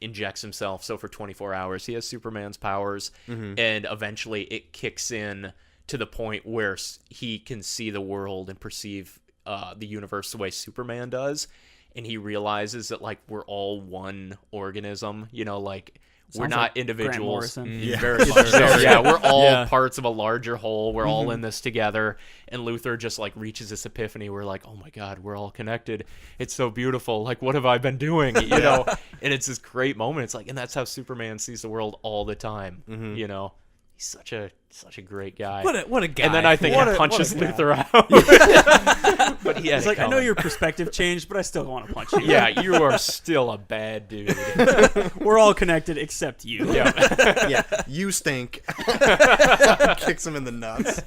injects himself. So for 24 hours, he has Superman's powers, and eventually it kicks in to the point where he can see the world and perceive the universe the way Superman does, and he realizes that like we're all one organism, we're not like individuals. Very much so. Yeah, we're all parts of a larger whole. We're all in this together. And Luthor just like reaches this epiphany. We're like, oh my God, we're all connected. It's so beautiful. Like, what have I been doing? You know? And it's this great moment. It's like, and that's how Superman sees the world all the time. He's such a great guy. What a guy. And then I think he punches Luthor out. But he it's like, I know your perspective changed, but I still want to punch you. Yeah, you are still a bad dude. We're all connected except you. Yeah, you stink. Kicks him in the nuts.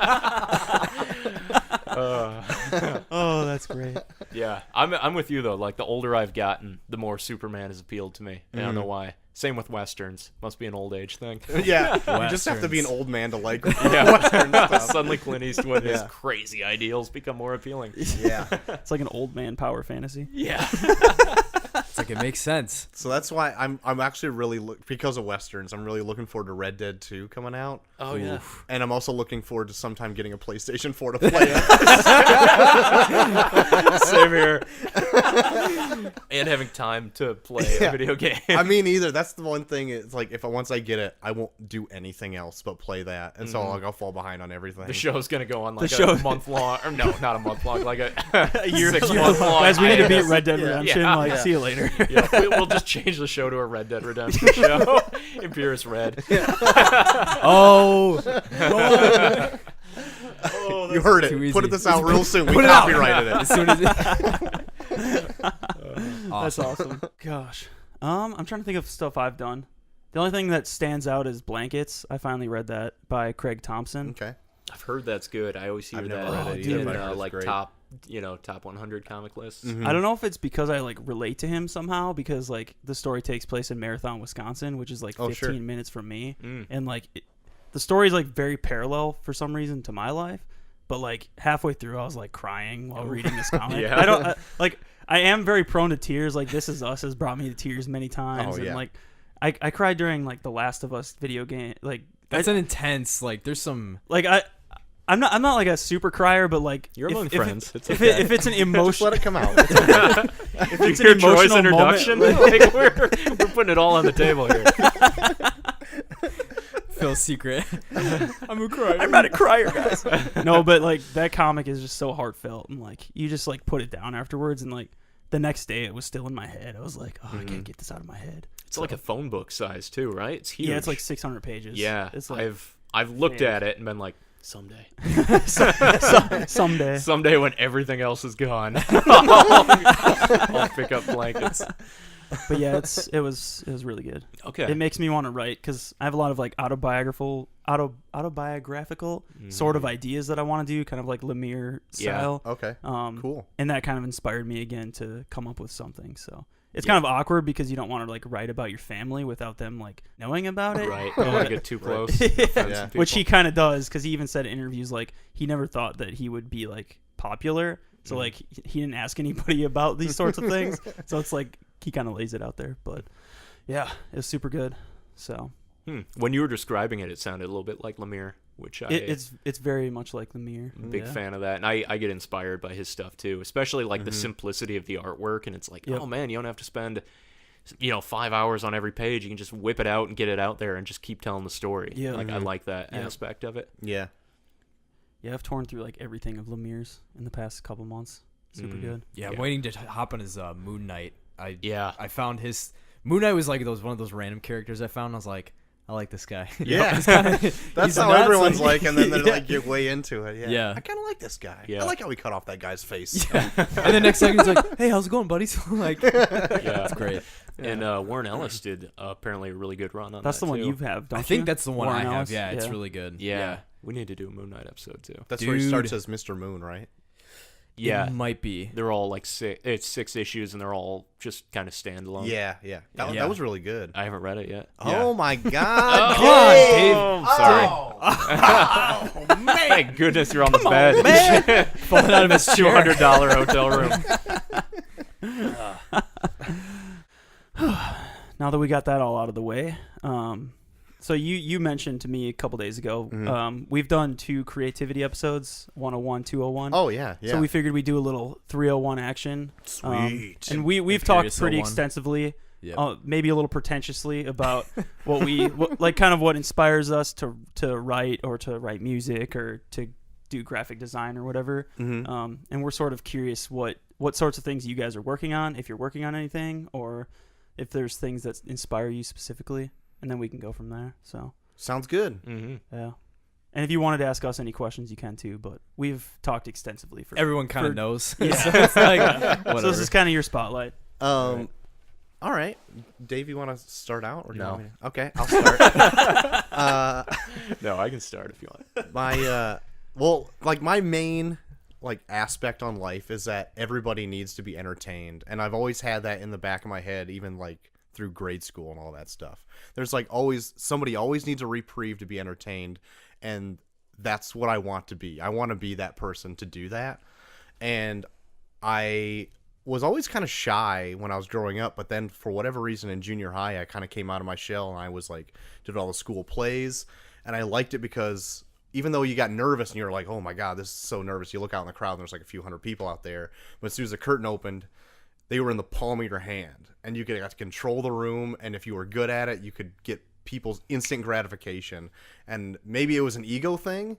Oh, that's great. Yeah, I'm with you though. Like the older I've gotten, the more Superman has appealed to me. I don't know why. Same with westerns. Must be an old age thing. Yeah, you just have to be an old man to like western stuff. Suddenly Clint Eastwood his crazy ideals become more appealing. Yeah, it's like an old man power fantasy. Yeah. It's like it makes sense. So that's why I'm actually really because of westerns. I'm really looking forward to Red Dead 2 coming out. Oh yeah, and I'm also looking forward to sometime getting a PlayStation 4 to play it. Same here. And having time to play a video game. I mean, either that's the one thing. It's like once I get it, I won't do anything else but play that, and so I'll fall behind on everything. The show's gonna go on like a month long, or no, not a month long, like a year, 6 month long. Guys, we need to beat Red Dead Redemption. See you later. Yeah, we'll just change the show to a Red Dead Redemption show. Imperius Red. Oh, you heard it. Put this out real soon. We copyrighted it. As soon as That's awesome. Gosh. I'm trying to think of stuff I've done. The only thing that stands out is Blankets. I finally read that by Craig Thompson. Okay. I've heard that's good. I always hear that in like top 100 comic lists. I don't know if it's because I like relate to him somehow, because like the story takes place in Marathon, Wisconsin, which is like 15 minutes from me, and like the story is like very parallel for some reason to my life. But like halfway through, I was like crying while reading this comic. I don't I am very prone to tears. Like This Is Us has brought me to tears many times, and like I cried during like the Last of Us video game. Like That's an intense. Like there's some. like I'm not like a super crier, but like You're among friends. If it's an Just emotion, let it come out. if it's an Hear Troy's emotional introduction, moment, like, we're putting it all on the table here. Phil's secret. I'm a crier. I'm not a crier, guys. No, but like that comic is just so heartfelt, and like you just like put it down afterwards, and like the next day it was still in my head. I was like, oh, I can't get this out of my head. It's like a phone book size too, right? It's huge. Yeah, it's like 600 pages. Yeah, it's like I've looked at it and been like, someday, someday. when everything else is gone, I'll pick up blankets. But yeah, it was really good. Okay, It makes me want to write because I have a lot of like autobiographical sort of ideas that I want to do, kind of like Lemire style. Okay. Cool. And that kind of inspired me again to come up with something. So it's kind of awkward because you don't want to like write about your family without them like knowing about it. Right. Don't want to get too close. Yeah. Which he kind of does because he even said in interviews like he never thought that he would be like popular. So like he didn't ask anybody about these sorts of things. So it's like he kind of lays it out there. But yeah, it was super good. So When you were describing it, it sounded a little bit like Lemire, which it's very much like Lemire. big fan of that, and I get inspired by his stuff too, especially like the simplicity of the artwork. And it's like, oh man, you don't have to spend 5 hours on every page. You can just whip it out and get it out there and just keep telling the story. Yeah. Like I like that aspect of it. Yeah. Yeah, I've torn through like everything of Lemire's in the past couple months. Super good. Yeah, I'm waiting to hop on his Moon Knight. I found his Moon Knight was like one of those random characters I found. And I was like, I like this guy. Yeah. That's That's how everyone's like, and then they're like, get way into it. Yeah. Yeah. I kind of like this guy. Yeah. I like how we cut off that guy's face. and the next second he's like, hey, how's it going, buddy? So like, that's great. And Warren Ellis did apparently a really good run on That's that the one too. you have, don't you? I think that's the one Warren I have. Ellis? Yeah, it's really good. Yeah. We need to do a Moon Knight episode too. That's where he Dude. starts as Mr. Moon, right? Yeah. It might be. They're all like it's 6 issues, and they're all just kind of standalone. Yeah. That was really good. I haven't read it yet. Oh my God! Dave. Oh, sorry. Oh man! Thank goodness you're on the bed. man. Falling out of his chair. $200 hotel room. Now that we got that all out of the way, so you mentioned to me a couple days ago, we've done 2 creativity episodes, 101, 201. Oh yeah. So we figured we'd do a little 301 action. Sweet. And we've Imperius talked pretty 01. extensively, Yep. maybe a little pretentiously about what inspires us to write or to write music or to do graphic design or whatever. And we're sort of curious what sorts of things you guys are working on, if you're working on anything, or if there's things that inspire you specifically, and then we can go from there. So Sounds good. yeah. And if you wanted to ask us any questions, you can too. But we've talked extensively for Everyone kind of knows. Yeah. So it's like, whatever. So this is kind of your spotlight. All right. Dave, you want to start out? Or do you No. want me to? Okay, I'll start. No, I can start if you want. My main aspect on life is that everybody needs to be entertained, and I've always had that in the back of my head, even like through grade school and all that stuff. There's like somebody always needs a reprieve to be entertained, and that's what I want to be. I want to be that person to do that. And I was always kind of shy when I was growing up, but then for whatever reason in junior high I kind of came out of my shell, and I was like did all the school plays, and I liked it because even though you got nervous and you're like, oh my God, this is so nervous, you look out in the crowd and there's like a few hundred people out there, but as soon as the curtain opened, they were in the palm of your hand, and you got to control the room, and if you were good at it, you could get people's instant gratification. And maybe it was an ego thing,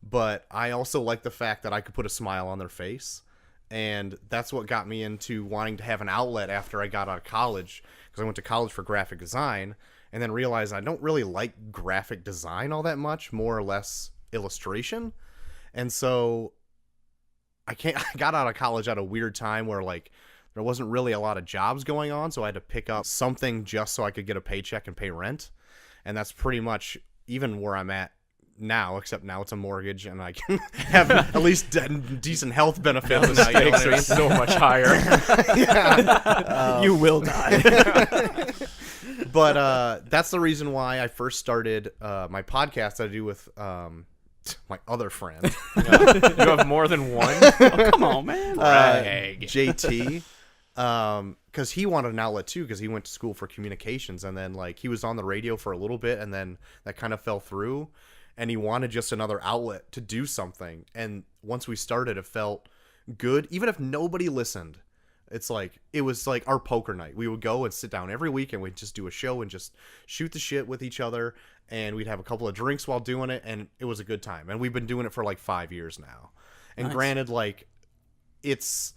but I also liked the fact that I could put a smile on their face, and that's what got me into wanting to have an outlet after I got out of college, because I went to college for graphic design, and then realized I don't really like graphic design all that much, more or less illustration. And so I got out of college at a weird time where like there wasn't really a lot of jobs going on, so I had to pick up something just so I could get a paycheck and pay rent. And that's pretty much even where I'm at now, except now it's a mortgage and I can have at least decent health benefits. The stakes are so much higher. You will die. But that's the reason why I first started my podcast that I do with my other friend. You have more than one? Oh, come on, man. JT. because he wanted an outlet too, because he went to school for communications, and then like he was on the radio for a little bit, and then that kind of fell through, and he wanted just another outlet to do something. And once we started, it felt good, even if nobody listened. It's like, it was like our poker night. We would go and sit down every week, and we'd just do a show and just shoot the shit with each other, and we'd have a couple of drinks while doing it, and it was a good time. And we've been doing it for like 5 years now. And Nice. Granted, like it's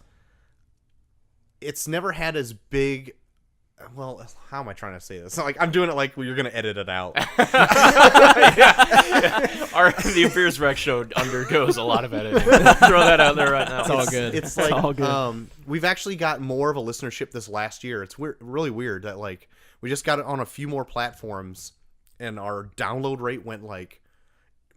never had as big. Well, how am I trying to say this? Like, I'm doing it like you're gonna edit it out. The Imperius Rex show undergoes a lot of editing. Throw that out there right now. It's all good. It's like all good. We've actually got more of a listenership this last year. It's really weird that like we just got it on a few more platforms, and our download rate went like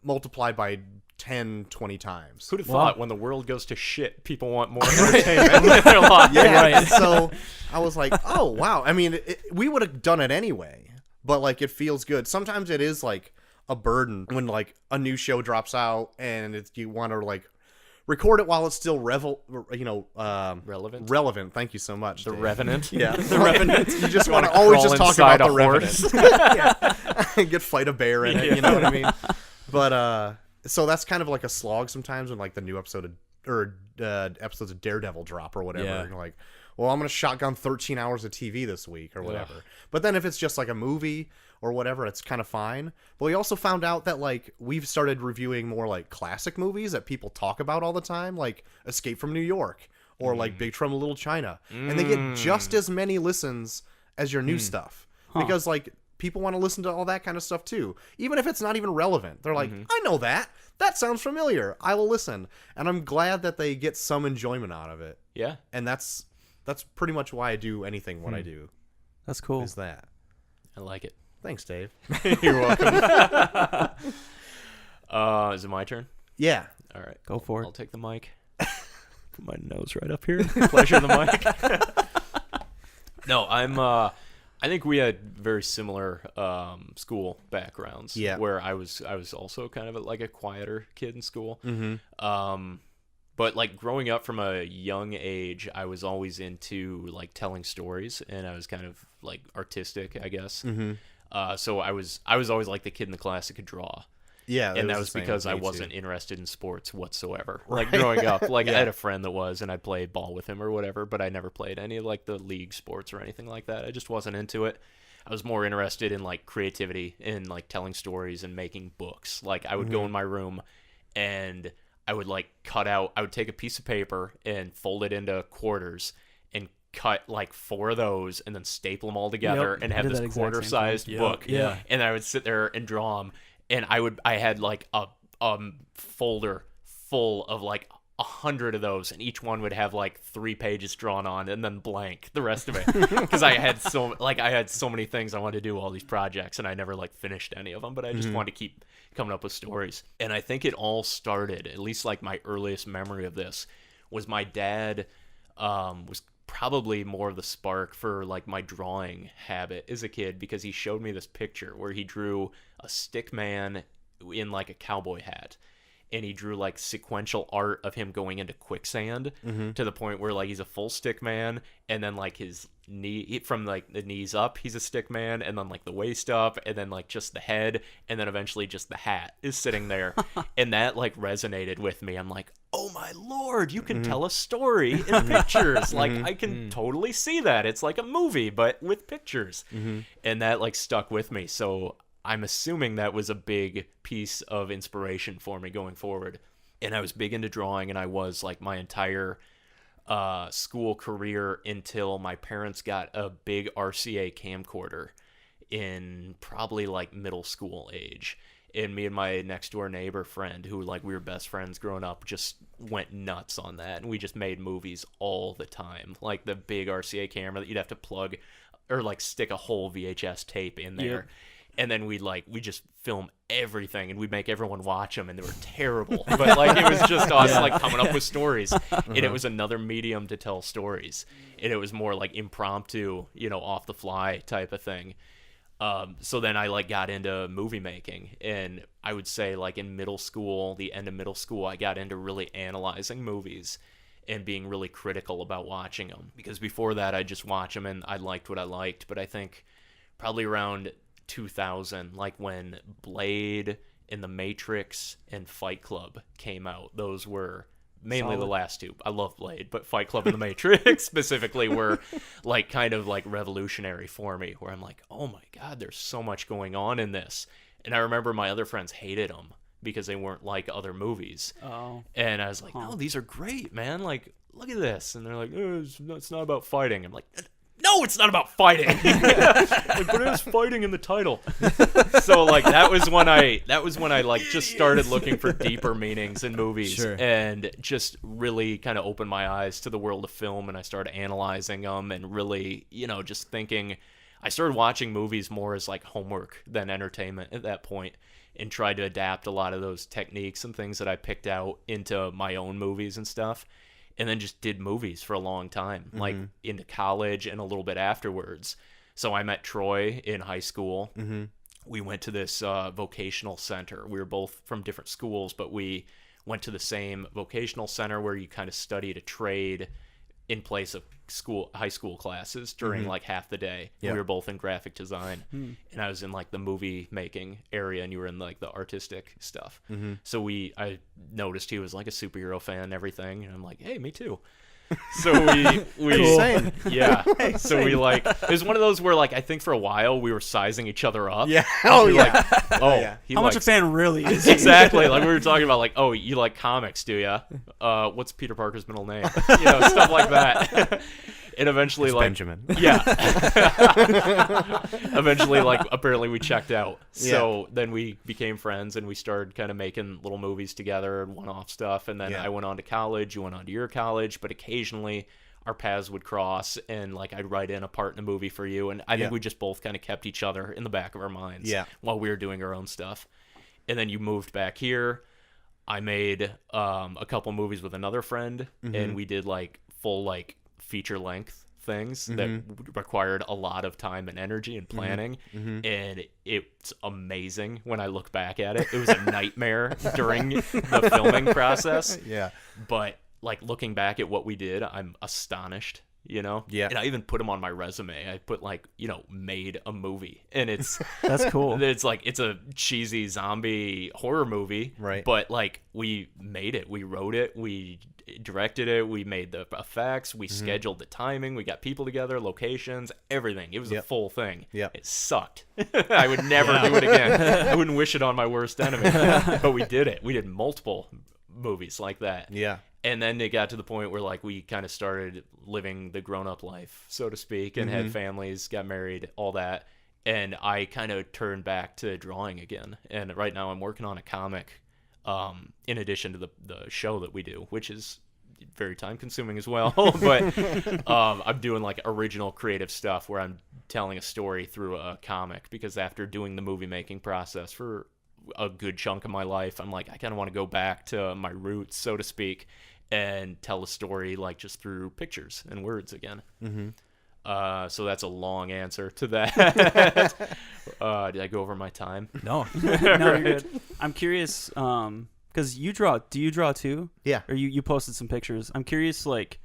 multiplied by 10, 20 times. Who'd have thought when the world goes to shit, people want more entertainment in their lives? Yeah, Right. So I was like, oh, wow. I mean, we would have done it anyway, but like it feels good. Sometimes it is like a burden when like a new show drops out and you want to like record it while it's still relevant. Thank you so much. The Dave. Revenant. Yeah. The Revenant. You just want to wanna always crawl just talk inside about a the horse. Revenant. Yeah. Get fight a bear in it, you know what I mean? But so that's kind of like a slog sometimes when like the new episodes of Daredevil drop or whatever. Yeah. And you're like, well, I'm gonna shotgun 13 hours of TV this week or whatever. But then if it's just like a movie or whatever, it's kind of fine. But we also found out that like we've started reviewing more like classic movies that people talk about all the time, like Escape from New York or like Big Trouble in Little China, and they get just as many listens as your new stuff because like people want to listen to all that kind of stuff too, even if it's not even relevant. They're like, I know that sounds familiar, I will listen. And I'm glad that they get some enjoyment out of it. Yeah. And that's pretty much why I do anything what I do. That's cool. Is that. I like it. Thanks, Dave. You're welcome. Is it my turn? Yeah. All right. Go for it. I'll take the mic. Put my nose right up here. Pleasure the mic. No, I think we had very similar school backgrounds. Yeah. Where I was also kind of like a quieter kid in school. Mm-hmm. But like growing up from a young age, I was always into like telling stories, and I was kind of like artistic, I guess. Mm-hmm. So I was always like the kid in the class that could draw. Yeah. And that was because I wasn't interested in sports whatsoever. Like growing up, like I had a friend that was, and I'd play ball with him or whatever, but I never played any of like the league sports or anything like that. I just wasn't into it. I was more interested in like creativity and like telling stories and making books. Like I would go in my room and I would like I would take a piece of paper and fold it into quarters and cut like 4 of those and then staple them all together Yep, and I have did that this exact same quarter-sized thing. book. Yeah. And I would sit there and draw them. And I had like a folder full of like 100 of those, and each one would have like 3 pages drawn on and then blank the rest of it, because I had so many things I wanted to do, all these projects, and I never like finished any of them, but I just wanted to keep coming up with stories. And I think it all started, at least like my earliest memory of this, was my dad was probably more of the spark for like my drawing habit as a kid, because he showed me this picture where he drew a stick man in like a cowboy hat, and he drew like sequential art of him going into quicksand to the point where like he's a full stick man, and then like his knee, from like the knees up he's a stick man, and then like the waist up, and then like just the head, and then eventually just the hat is sitting there. And that like resonated with me. I'm like, oh my lord, you can tell a story in pictures. Like I can totally see that. It's like a movie but with pictures. And that like stuck with me. So I'm assuming that was a big piece of inspiration for me going forward. And I was big into drawing, and I was like my entire school career until my parents got a big RCA camcorder in probably like middle school age. And me and my next door neighbor friend, who like we were best friends growing up, just went nuts on that. And we just made movies all the time. Like the big RCA camera that you'd have to plug or like stick a whole VHS tape in there. Yep. And then we just film everything, and we'd make everyone watch them, and they were terrible. But like it was just us like coming up with stories, and it was another medium to tell stories, and it was more like impromptu, off the fly type of thing. So then I like got into movie making, and I would say like in middle school, the end of middle school, I got into really analyzing movies and being really critical about watching them. Because before that, I just watch them and I liked what I liked. But I think probably around 2000, like when Blade and The Matrix and Fight Club came out, those were mainly the last two. I love Blade, but Fight Club and The Matrix specifically were like kind of like revolutionary for me, where I'm like, oh my God, there's so much going on in this. And I remember my other friends hated them because they weren't like other movies. Oh. And I was like, no, these are great, man. Like, look at this. And they're like, it's not about fighting. I'm like, no, it's not about fighting. Like, but it is fighting in the title. So like that was when I like just started looking for deeper meanings in movies, and just really kind of opened my eyes to the world of film, and I started analyzing them and really, just thinking. I started watching movies more as like homework than entertainment at that point, and tried to adapt a lot of those techniques and things that I picked out into my own movies and stuff. And then just did movies for a long time, like into college and a little bit afterwards. So I met Troy in high school. We went to this vocational center. We were both from different schools, but we went to the same vocational center where you kind of studied a trade in place of high school classes during like half the day. We were both in graphic design, and I was in like the movie making area, and you were in like the artistic stuff. So I noticed he was like a superhero fan and everything, and I'm like, hey, me too. So we Same. Yeah. So we like, it was one of those where like I think for a while we were sizing each other up. Yeah. Oh yeah. Like, oh, How much a fan really is? Exactly. Like we were talking about, like, oh, you like comics, do ya? What's Peter Parker's middle name? Stuff like that. And eventually, it's like Benjamin. Yeah. Eventually, like apparently we checked out. So then we became friends, and we started kind of making little movies together and one-off stuff. And then I went on to college. You went on to your college, but occasionally our paths would cross, and like I'd write in a part in a movie for you, and I think we just both kind of kept each other in the back of our minds while we were doing our own stuff. And then you moved back here. I made a couple movies with another friend, and we did like full like feature length things that required a lot of time and energy and planning, and it's amazing when I look back at it. It was a nightmare during the filming process, but like looking back at what we did, I'm astonished. And I even put them on my resume. I put like, made a movie, and that's cool. It's like, it's a cheesy zombie horror movie, right? But like we made it, we wrote it, we directed it, we made the effects, we scheduled the timing, we got people together, locations, everything. It was a full thing. It sucked. I would never do it again. I wouldn't wish it on my worst enemy. But we did it. We did multiple movies like that. And then it got to the point where like we kind of started living the grown-up life, so to speak, and had families, got married, all that. And I kind of turned back to drawing again. And right now I'm working on a comic, in addition to the show that we do, which is very time-consuming as well. But I'm doing like original creative stuff where I'm telling a story through a comic, because after doing the movie-making process for a good chunk of my life, I'm like, I kind of want to go back to my roots, so to speak, and tell a story like just through pictures and words again. So that's a long answer to that. Did I go over my time? No. No, you're good. I'm curious, because you draw. Do you draw too? Yeah. Or you posted some pictures. I'm curious, like,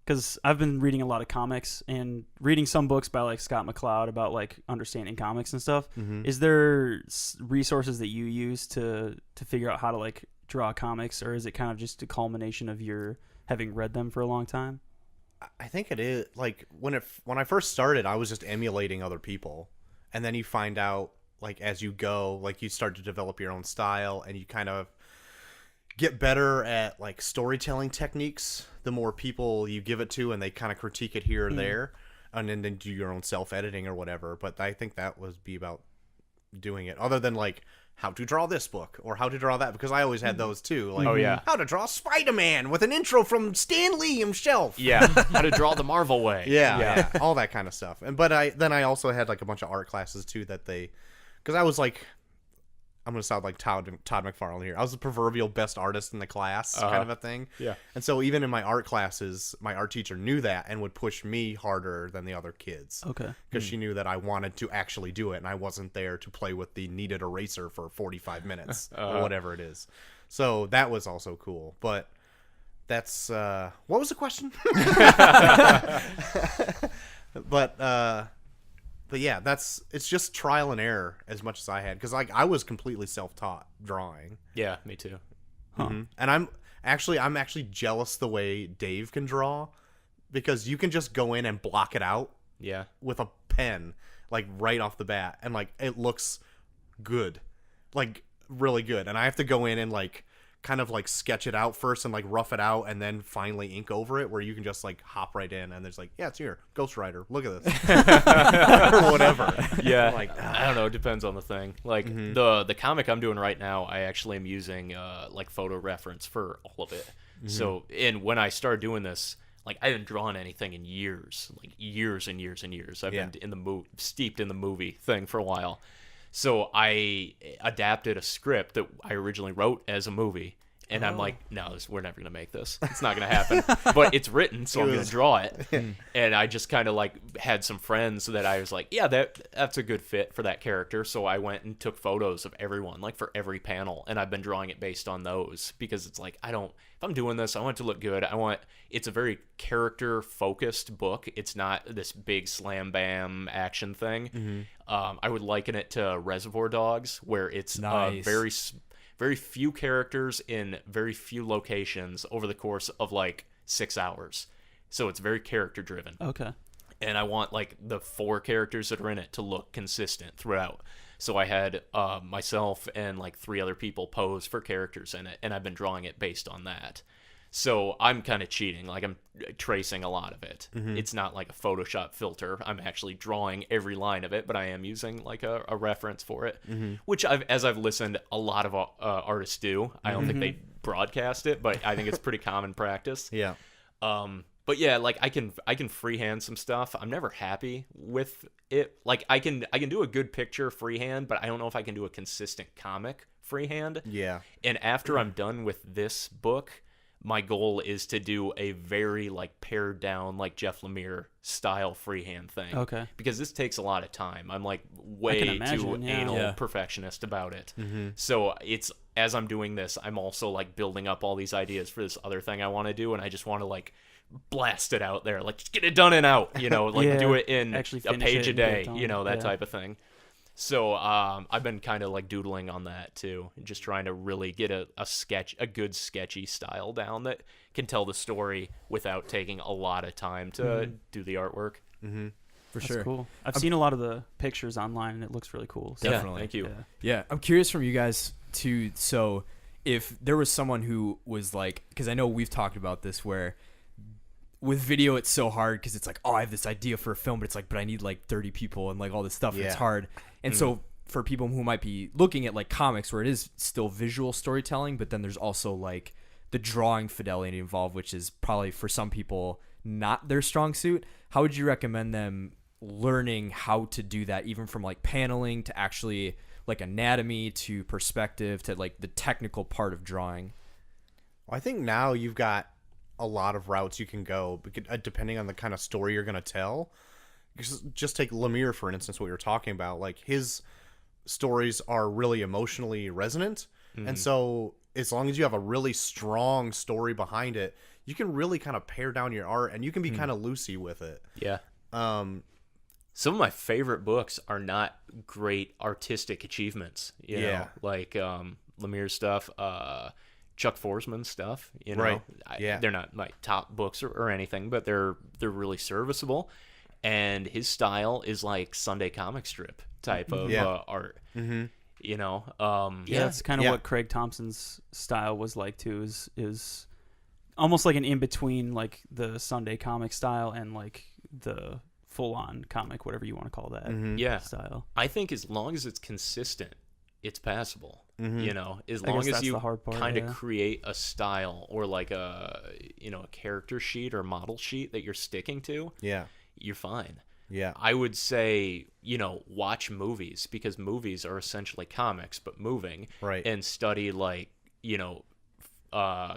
because I've been reading a lot of comics and reading some books by like Scott McCloud about like understanding comics and stuff. Is there resources that you use to figure out how to like draw comics, or is it kind of just a culmination of your having read them for a long time? I think it is. Like when I first started, I was just emulating other people, and then you find out like as you go, like you start to develop your own style, and you kind of get better at like storytelling techniques the more people you give it to, and they kind of critique it here or there, and then do your own self-editing or whatever. But I think that would be about doing it, other than like how to draw this book or how to draw that, because I always had those too, like how to draw Spider-Man with an intro from Stan Lee himself, how to draw the Marvel way, all that kind of stuff. But I also had like a bunch of art classes too because I was like, I'm going to sound like Todd McFarlane here. I was the proverbial best artist in the class, kind of a thing. And so even in my art classes, my art teacher knew that and would push me harder than the other kids. Okay. Because she knew that I wanted to actually do it, and I wasn't there to play with the kneaded eraser for 45 minutes or whatever it is. So that was also cool. But That's what was the question? But yeah, it's just trial and error as much as I had, because like I was completely self-taught drawing. Yeah, me too. And I'm actually jealous the way Dave can draw, because you can just go in and block it out Yeah. with a pen, like right off the bat, and like it looks good, like really good. And I have to go in and like kind of like sketch it out first and like rough it out and then finally ink over it, where you can just like hop right in and there's like, yeah, it's here, Ghost Rider, look at this. Or whatever. Yeah, Like, I don't know. It depends on the thing. Like the comic I'm doing right now, I actually am using like photo reference for all of it. So, and when I started doing this, like I haven't drawn anything in years, like years and years and years. I've been in the steeped in the movie thing for a while. So I adapted a script that I originally wrote as a movie. And I'm like, no, we're never going to make this. It's not going to happen. But it's written, so I'm going to draw it. And I just kind of like had some friends that I was like, yeah, that's a good fit for that character. So I went and took photos of everyone, like for every panel. And I've been drawing it based on those, because it's like, if I'm doing this, I want it to look good. It's a very character focused book. It's not this big slam bam action thing. I would liken it to Reservoir Dogs, where it's very few characters in very few locations over the course of like 6 hours. So it's very character driven. Okay. And I want like the 4 characters that are in it to look consistent throughout. So I had myself and like 3 other people pose for characters in it, and I've been drawing it based on that. So I'm kind of cheating, like I'm tracing a lot of it. It's not like a Photoshop filter. I'm actually drawing every line of it, but I am using like a reference for it, which as I've listened, a lot of artists do. I don't think they broadcast it, but I think it's pretty common practice. Yeah. But yeah, like I can freehand some stuff. I'm never happy with it. Like I can do a good picture freehand, but I don't know if I can do a consistent comic freehand. Yeah. And after I'm done with this book, my goal is to do a very like pared down, like Jeff Lemire style freehand thing. Okay. Because this takes a lot of time. I'm like way too anal perfectionist about it. So it's, as I'm doing this, I'm also like building up all these ideas for this other thing I want to do, and I just want to like blast it out there, like just get it done and out, you know, like do it in Actually a page a day, done. you know, that type of thing. So I've been kind of like doodling on that too, just trying to really get a good sketchy style down that can tell the story without taking a lot of time to do the artwork. For That's sure. cool. I've seen a lot of the pictures online, and it looks really cool. So. Definitely. Thank you. Yeah, I'm curious from you guys too. So, if there was someone who was like, because I know we've talked about this, where with video it's so hard because it's like, oh, I have this idea for a film, but it's like, but I need like 30 people and like all this stuff. And it's hard. And so for people who might be looking at like comics, where it is still visual storytelling, but then there's also like the drawing fidelity involved, which is probably for some people not their strong suit. How would you recommend them learning how to do that, even from like paneling to actually like anatomy to perspective to like the technical part of drawing? Well, I think now you've got a lot of routes you can go, depending on the kind of story you're going to tell. Just take Lemire, for instance, what you're talking about. Like, his stories are really emotionally resonant. And so as long as you have a really strong story behind it, you can really kind of pare down your art, and you can be kind of loosey with it. Yeah. Some of my favorite books are not great artistic achievements, you know, like Lemire's stuff, Chuck Forsman's stuff, you know. Right. They're not my top books or anything, but they're really serviceable. And his style is like Sunday comic strip type of art. You know, That's kind of what Craig Thompson's style was like too. Is almost like an in between, like the Sunday comic style and like the full on comic, whatever you want to call that. Style. I think as long as it's consistent, it's passable. You know, as long as you kind of create a style or like a character sheet or model sheet that you're sticking to. You're fine. I would say, watch movies, because movies are essentially comics but moving. Right. And study like,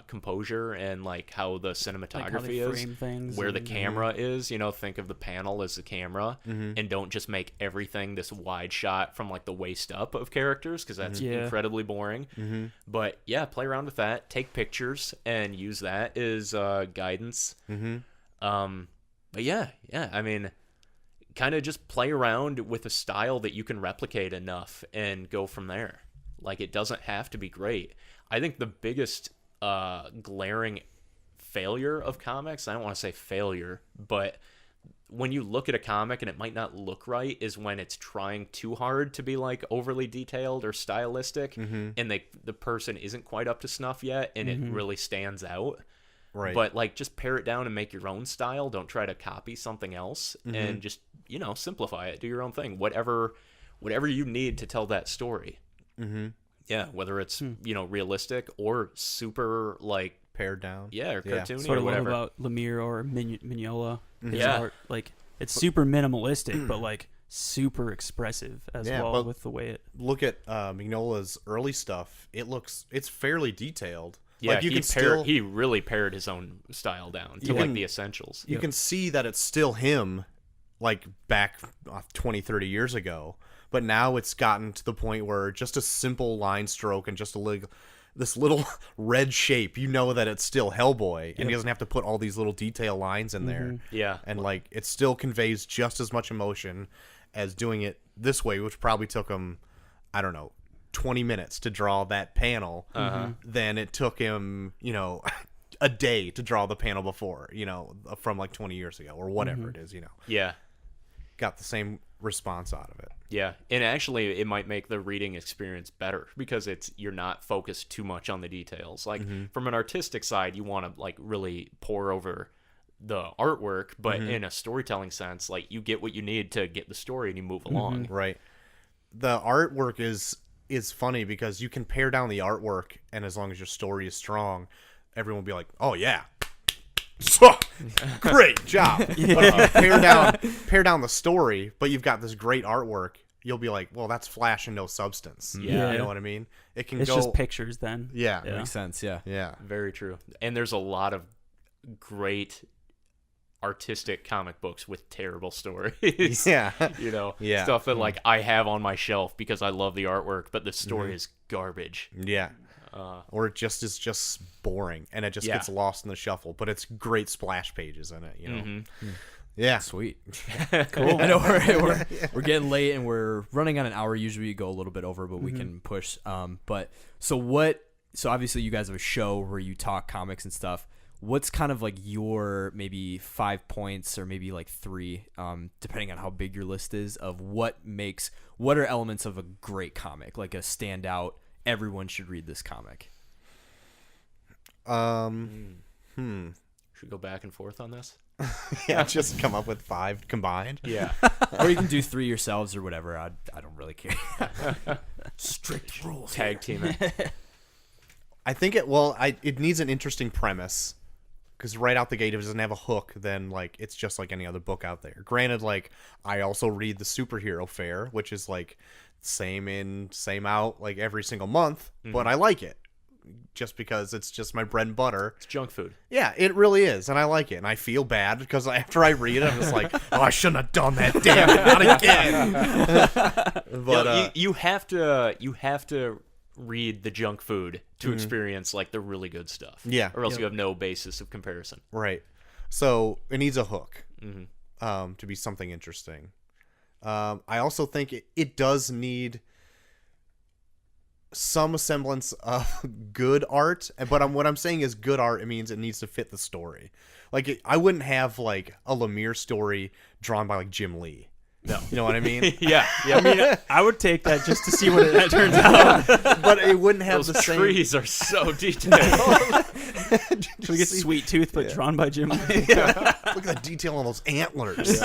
composure and like how the cinematography Like how they is, frame things where the and- camera is. You know, think of the panel as the camera, and don't just make everything this wide shot from like the waist up of characters, because that's Yeah. incredibly boring. But yeah, play around with that, take pictures, and use that as guidance. But yeah, I mean, kind of just play around with a style that you can replicate enough and go from there. Like, it doesn't have to be great. I think the biggest glaring failure of comics, I don't want to say failure, but when you look at a comic and it might not look right, is when it's trying too hard to be like overly detailed or stylistic, and the person isn't quite up to snuff yet, and it really stands out. Right. But like, just pare it down and make your own style. Don't try to copy something else, and just, you know, simplify it. Do your own thing. Whatever you need to tell that story. Yeah, whether it's you know, realistic or super like pared down. yeah, or cartoony That's what or I love whatever. about Lemire or Mignola. His Yeah. art, like, it's super minimalistic, but like super expressive as Yeah, well but- with the way it. Look at Mignola's early stuff. It's fairly detailed. Yeah, like, you can still he really pared his own style down to You like can- the essentials. you can see that it's still him, like back 20, 30 years ago. But now it's gotten to the point where just a simple line stroke and just this little red shape, you know that it's still Hellboy, and he doesn't have to put all these little detail lines in there. Yeah. And like, it still conveys just as much emotion as doing it this way, which probably took him, I don't know, 20 minutes to draw that panel. Then it took him, you know, a day to draw the panel before, you know, from like 20 years ago or whatever it is, you know. Yeah. Got the same response out of it. Yeah, and actually, it might make the reading experience better because you're not focused too much on the details. Like, from an artistic side, you want to like really pour over the artwork, but in a storytelling sense, like, you get what you need to get the story and you move along. Right. The artwork is funny because you can pare down the artwork, and as long as your story is strong, everyone will be like, "Oh yeah, great job." But if you pare down the story, but you've got this great artwork, you'll be like, "Well, that's flash and no substance." Yeah. You know what I mean? It can It's go. just pictures then. Yeah. Yeah. Makes sense. Yeah. Yeah. Very true. And there's a lot of great artistic comic books with terrible stories. Yeah. You know, Yeah. stuff that like I have on my shelf because I love the artwork, but the story is garbage. Yeah. Or it just is just boring, and it just Yeah. gets lost in the shuffle. But it's great splash pages in it, you know. Yeah. Sweet. Cool. I know we're getting late and we're running on an hour. Usually we go a little bit over, but we can push. But so obviously you guys have a show where you talk comics and stuff. What's kind of like your maybe 5 points or maybe like 3, depending on how big your list is, of what are elements of a great comic, like a standout, everyone should read this comic? Should we go back and forth on this? Yeah, just come up with 5 combined. Yeah. Or you can do 3 yourselves or whatever. I don't really care. Strict rules. Tag team it. I think it needs an interesting premise, because right out the gate, if it doesn't have a hook, then like it's just like any other book out there. Granted, like, I also read the Superhero Fair, which is like same in, same out, like every single month, but I like it just because it's just my bread and butter. It's junk food. Yeah, it really is, and I like it, and I feel bad because after I read it, I'm just like, oh, I shouldn't have done that. Damn it, not again. But you have to read the junk food to experience like the really good stuff. Yeah. Or else you have no basis of comparison. right, so it needs a hook to be something interesting. I also think it does need some semblance of good art, but what I'm saying is good art. It means it needs to fit the story. Like, I wouldn't have like a Lemire story drawn by like Jim Lee. No. You know what I mean? Yeah. I mean, I would take that just to see what it turns out. But it wouldn't have Those the same. trees are so detailed. So we get Sweet Tooth, but drawn by Jim Lee. Look at the detail on those antlers.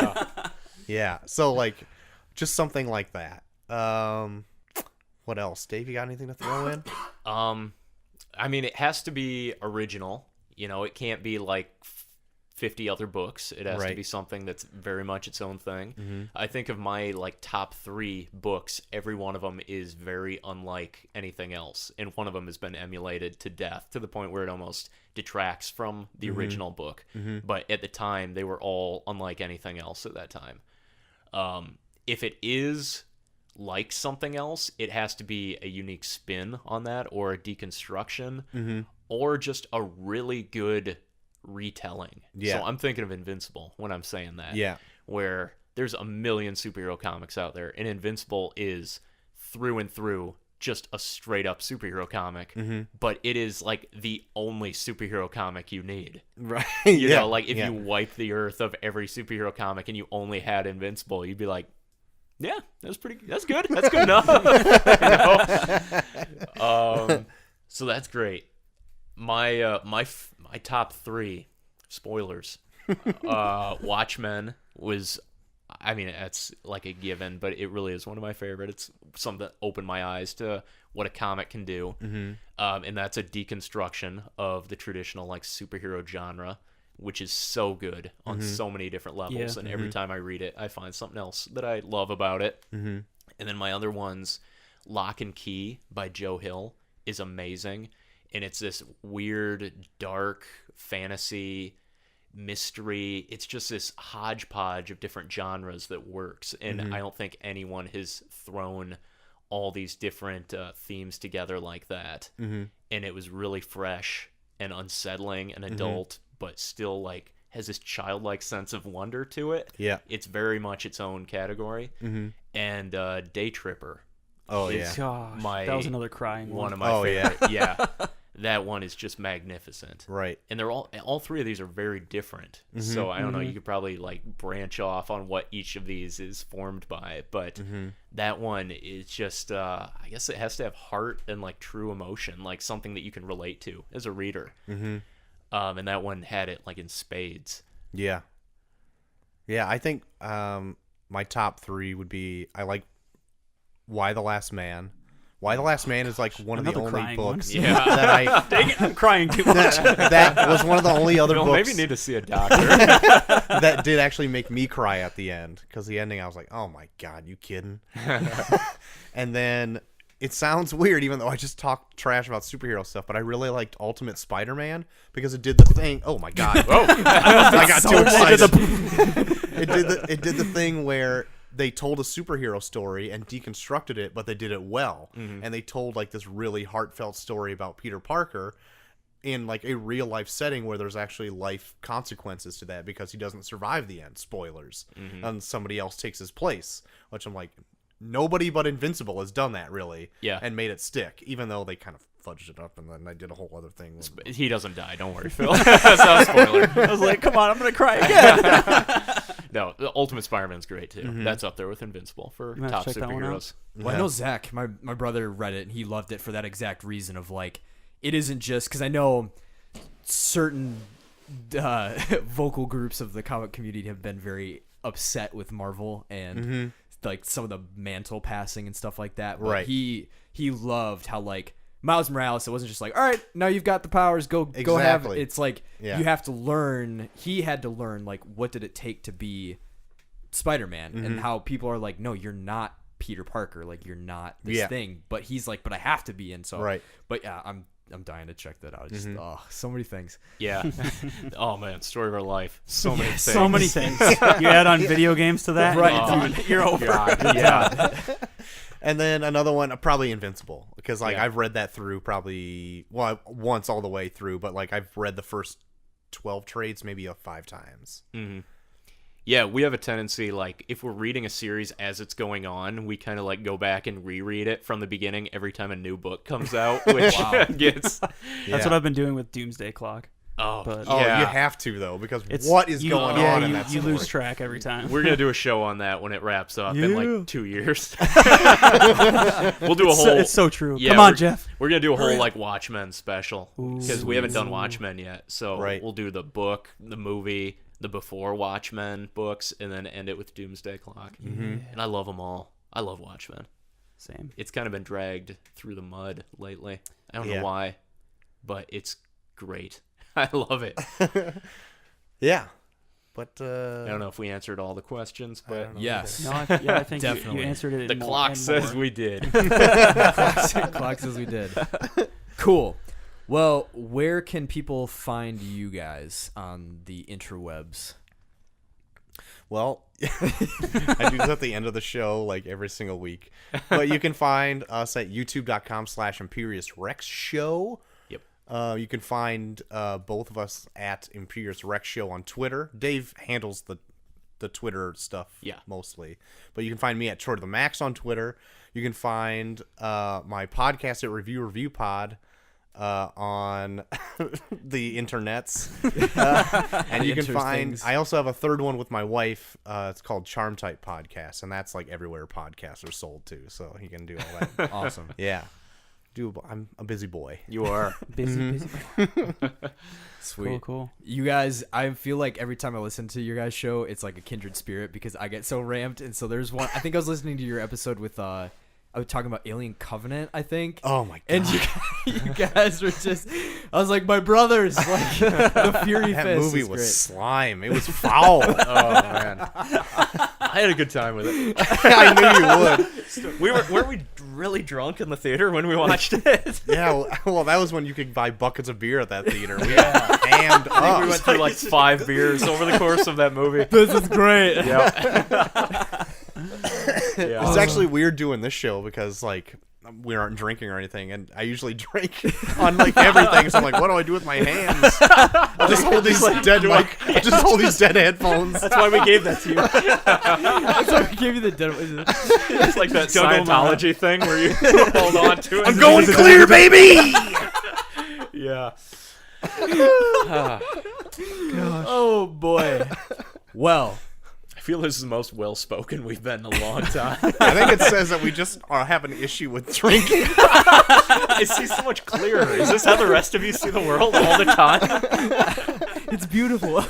Yeah. So like, just something like that. What else, Dave? You got anything to throw in? I mean, it has to be original. You know, it can't be like 50 other books. It has to Right. be something that's very much its own thing. Mm-hmm. I think of my like top 3 books, every one of them is very unlike anything else, and one of them has been emulated to death to the point where it almost detracts from the original book. But at the time, they were all unlike anything else at that time. If it is like something else, it has to be a unique spin on that, or a deconstruction, or just a really good retelling. Yeah. So I'm thinking of Invincible when I'm saying that. Yeah. Where there's a million superhero comics out there, and Invincible is through and through just a straight up superhero comic, but it is like the only superhero comic you need. Right. You know, like if you wipe the earth of every superhero comic and you only had Invincible, you'd be like, yeah, that's good. That's good enough. You know? So that's great. My top 3 spoilers. Watchmen was, I mean, that's like a given, but it really is one of my favorite. It's something that opened my eyes to what a comic can do. And that's a deconstruction of the traditional like superhero genre, which is so good on so many different levels. Yeah. And every time I read it, I find something else that I love about it. And then my other ones, Lock and Key by Joe Hill, is amazing. And it's this weird, dark fantasy mystery. It's just this hodgepodge of different genres that works. And I don't think anyone has thrown all these different themes together like that. And it was really fresh and unsettling and adult, but still like has this childlike sense of wonder to it. Yeah. It's very much its own category. And Day Tripper. Oh yeah. Gosh, My- that was another crying One one. of my Oh, favorite. Yeah. That one is just magnificent. Right. And they're all 3 of these are very different. So I don't know, you could probably like branch off on what each of these is formed by, but that one is just I guess it has to have heart and like true emotion, like something that you can relate to as a reader. And that one had it like in spades. Yeah. Yeah, I think my top 3 would be, I like Why the Last Man. Why the Last Man is like one of the Another only crying books one. Yeah. that I Dang it, I'm crying too much. that was one of the only other Well, books maybe need to see a doctor. that did actually make me cry at the end, because the ending I was like, oh my god, you kidding? And then it sounds weird, even though I just talk trash about superhero stuff, but I really liked Ultimate Spider-Man because it did the thing. Oh my god! Whoa. I got so too excited. excited. It did the thing where they told a superhero story and deconstructed it, but they did it well. And they told like this really heartfelt story about Peter Parker in like a real life setting where there's actually life consequences to that because he doesn't survive the end. Spoilers. And somebody else takes his place, which I'm like, nobody but Invincible has done that really. Yeah. And made it stick, even though they kind of fudged it up and then they did a whole other thing. He doesn't die, don't worry, Phil. That's not a spoiler. I was like, come on, I'm gonna cry again. No, the Ultimate Spider-Man's great too. That's up there with Invincible for gonna top check that one out. superheroes. Well, I know Zach, my brother, read it and he loved it for that exact reason of like, it isn't just because I know certain vocal groups of the comic community have been very upset with Marvel and like some of the mantle passing and stuff like that. But Right. he loved how like Miles Morales, it wasn't just like, all right, now you've got the powers, go have it. Exactly. It's like Yeah. you have to learn. He had to learn like what did it take to be Spider-Man and how people are like, no, you're not Peter Parker, like you're not this Yeah. thing. But he's like, but I have to be, and so Right. But yeah, I'm dying to check that out. Just so many things. Yeah. Oh man, story of our life. So many things. So many things. You add on video games to that, Right, dude, you're over. God, yeah. And then another one, probably Invincible, because like Yeah. I've read that through probably once all the way through, but like I've read the first 12 trades maybe 5 times. Yeah, we have a tendency, like, if we're reading a series as it's going on, we kind of, like, go back and reread it from the beginning every time a new book comes out, which gets... That's what I've been doing with Doomsday Clock. Oh, But- Oh, yeah. you have to though, because It's what is you- going yeah, on in you, that you story? lose track every time. We're going to do a show on that when it wraps up in, Yeah. like, 2 years. We'll do a whole... It's so true. Yeah, Come on, we're- Jeff. We're going to do a whole, like, Watchmen special, Ooh. because we haven't done Watchmen yet, so Right. we'll do the book, the movie, the before Watchmen books, and then end it with Doomsday Clock. And I love them all. I love Watchmen. Same. It's kind of been dragged through the mud lately. I don't Yeah. know why, but it's great. I love it. Yeah. But I don't know if we answered all the questions, but Yes. No, I think you Definitely. answered it. the and clock and says more. we did. Clock says we did. Cool. Well, where can people find you guys on the interwebs? Well, I do this at the end of the show, like every single week. But you can find us at youtube.com/Imperius Rex Show. Yep. You can find both of us at Imperius Rex Show on Twitter. Dave handles the Twitter stuff mostly. But you can find me at Troy to the Max on Twitter. You can find my podcast at Review Pod on the internets. And you can find, I also have a third one with my wife. It's called Charm Type Podcast, and that's like everywhere podcasts are sold too, so you can do all that. Awesome. Yeah. I'm a busy boy. You are. Busy. Sweet. Cool. You guys, I feel like every time I listen to your guys' show, it's like a kindred spirit because I get so ramped. And so there's one, I think I was listening to your episode with, I was talking about Alien Covenant, I think. Oh my god. And you guys were just, I was like, my brothers, like the Fury That Fist. movie is was great. slime. It was foul. Oh man, I had a good time with it. I knew you would. Weren't we really drunk in the theater when we watched it? Yeah, well, that was when you could buy buckets of beer at that theater. We hammed up. We went through like 5 beers over the course of that movie. This is great. Yeah. It's actually weird doing this show because like we aren't drinking or anything, and I usually drink on like everything. So I'm like, what do I do with my hands? I'll just hold these dead I'll just hold these dead headphones. That's why we gave that to you. That's why we gave you the dead. It's like that Scientology thing where you hold on to it. I'm going clear, baby. Yeah. Oh boy. Well, I feel this is the most well-spoken we've been in a long time. I think it says that we just have an issue with drinking. I see so much clearer. Is this how the rest of you see the world all the time? it's beautiful.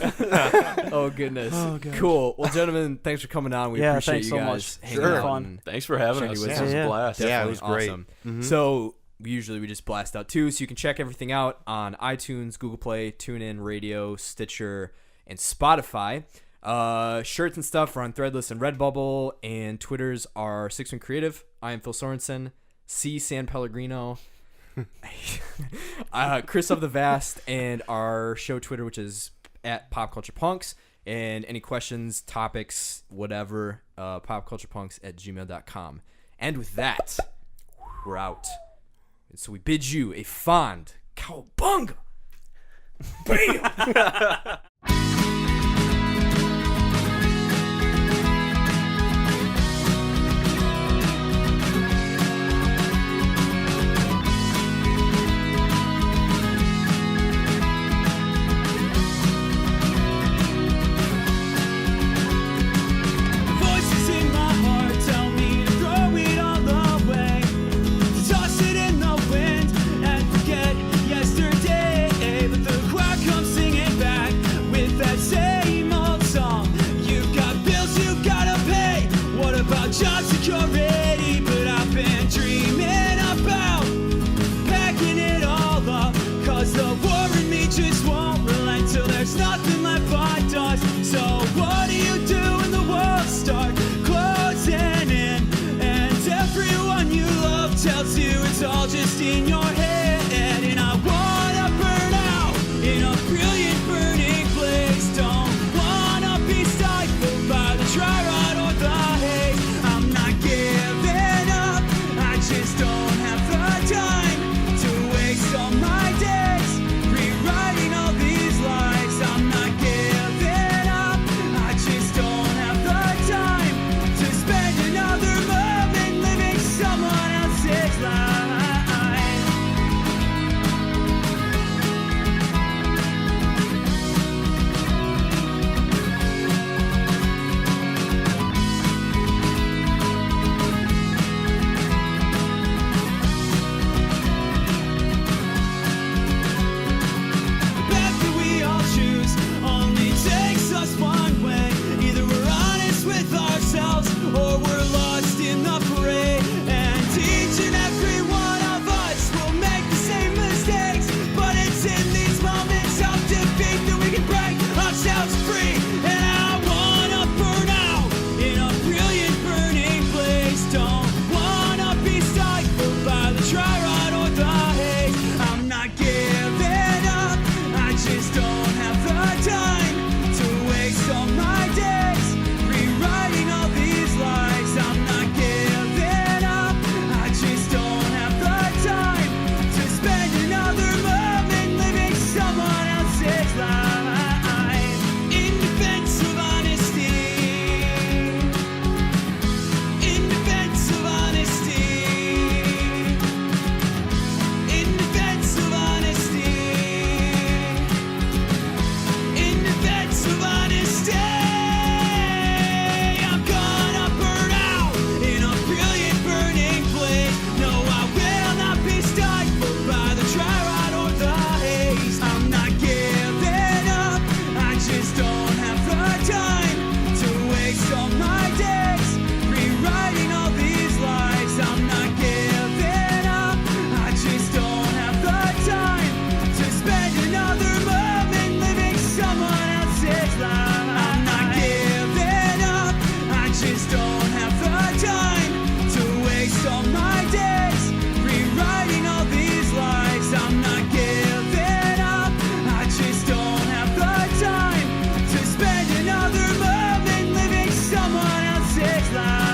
Oh goodness. Oh, gosh. Cool. Well, gentlemen, thanks for coming on. We Yeah, appreciate thanks you so guys much. hanging Sure. out Fun. and Thanks for having sharing us. with This us. was a Yeah. blast. Yeah, it Definitely was great. awesome. So usually we just blast out too, so you can check everything out on iTunes, Google Play, TuneIn Radio, Stitcher, and Spotify. Shirts and stuff are on Threadless and Redbubble, and Twitters are 61 Creative. I am Phil Sorensen. C San Pellegrino. Chris of the Vast, and our show Twitter, which is at Pop Culture Punks. And any questions, topics, whatever, popculturepunks@gmail.com. And with that, we're out. And so we bid you a fond cowabunga. Bam! Voices in my heart tell me to throw it all away, to toss it in the wind and forget yesterday. But the crowd comes singing back with that same old song. You've got bills you gotta pay. What about job security? But I've been dreaming about packing it all up, 'cause the war in me just won't relent till there's nothing left but dust. So what do you do when the walls start closing in, and everyone you love tells you it's all just in your head? And I wanna burn out in a brilliant burning place. Don't wanna be stifled by the dry rot or the haze. I'm not giving up, I just don't have the time to waste all my days rewriting all these lies. I'm not giving up, I just don't have the time to spend another moment living someone else's life. The path that we all choose only takes us one way. Either we're honest with ourselves or we're lost in the parade. And each and every one don't have the time to waste all my days rewriting all these lies. I'm not giving up, I just don't have the time to spend another moment living someone else's life.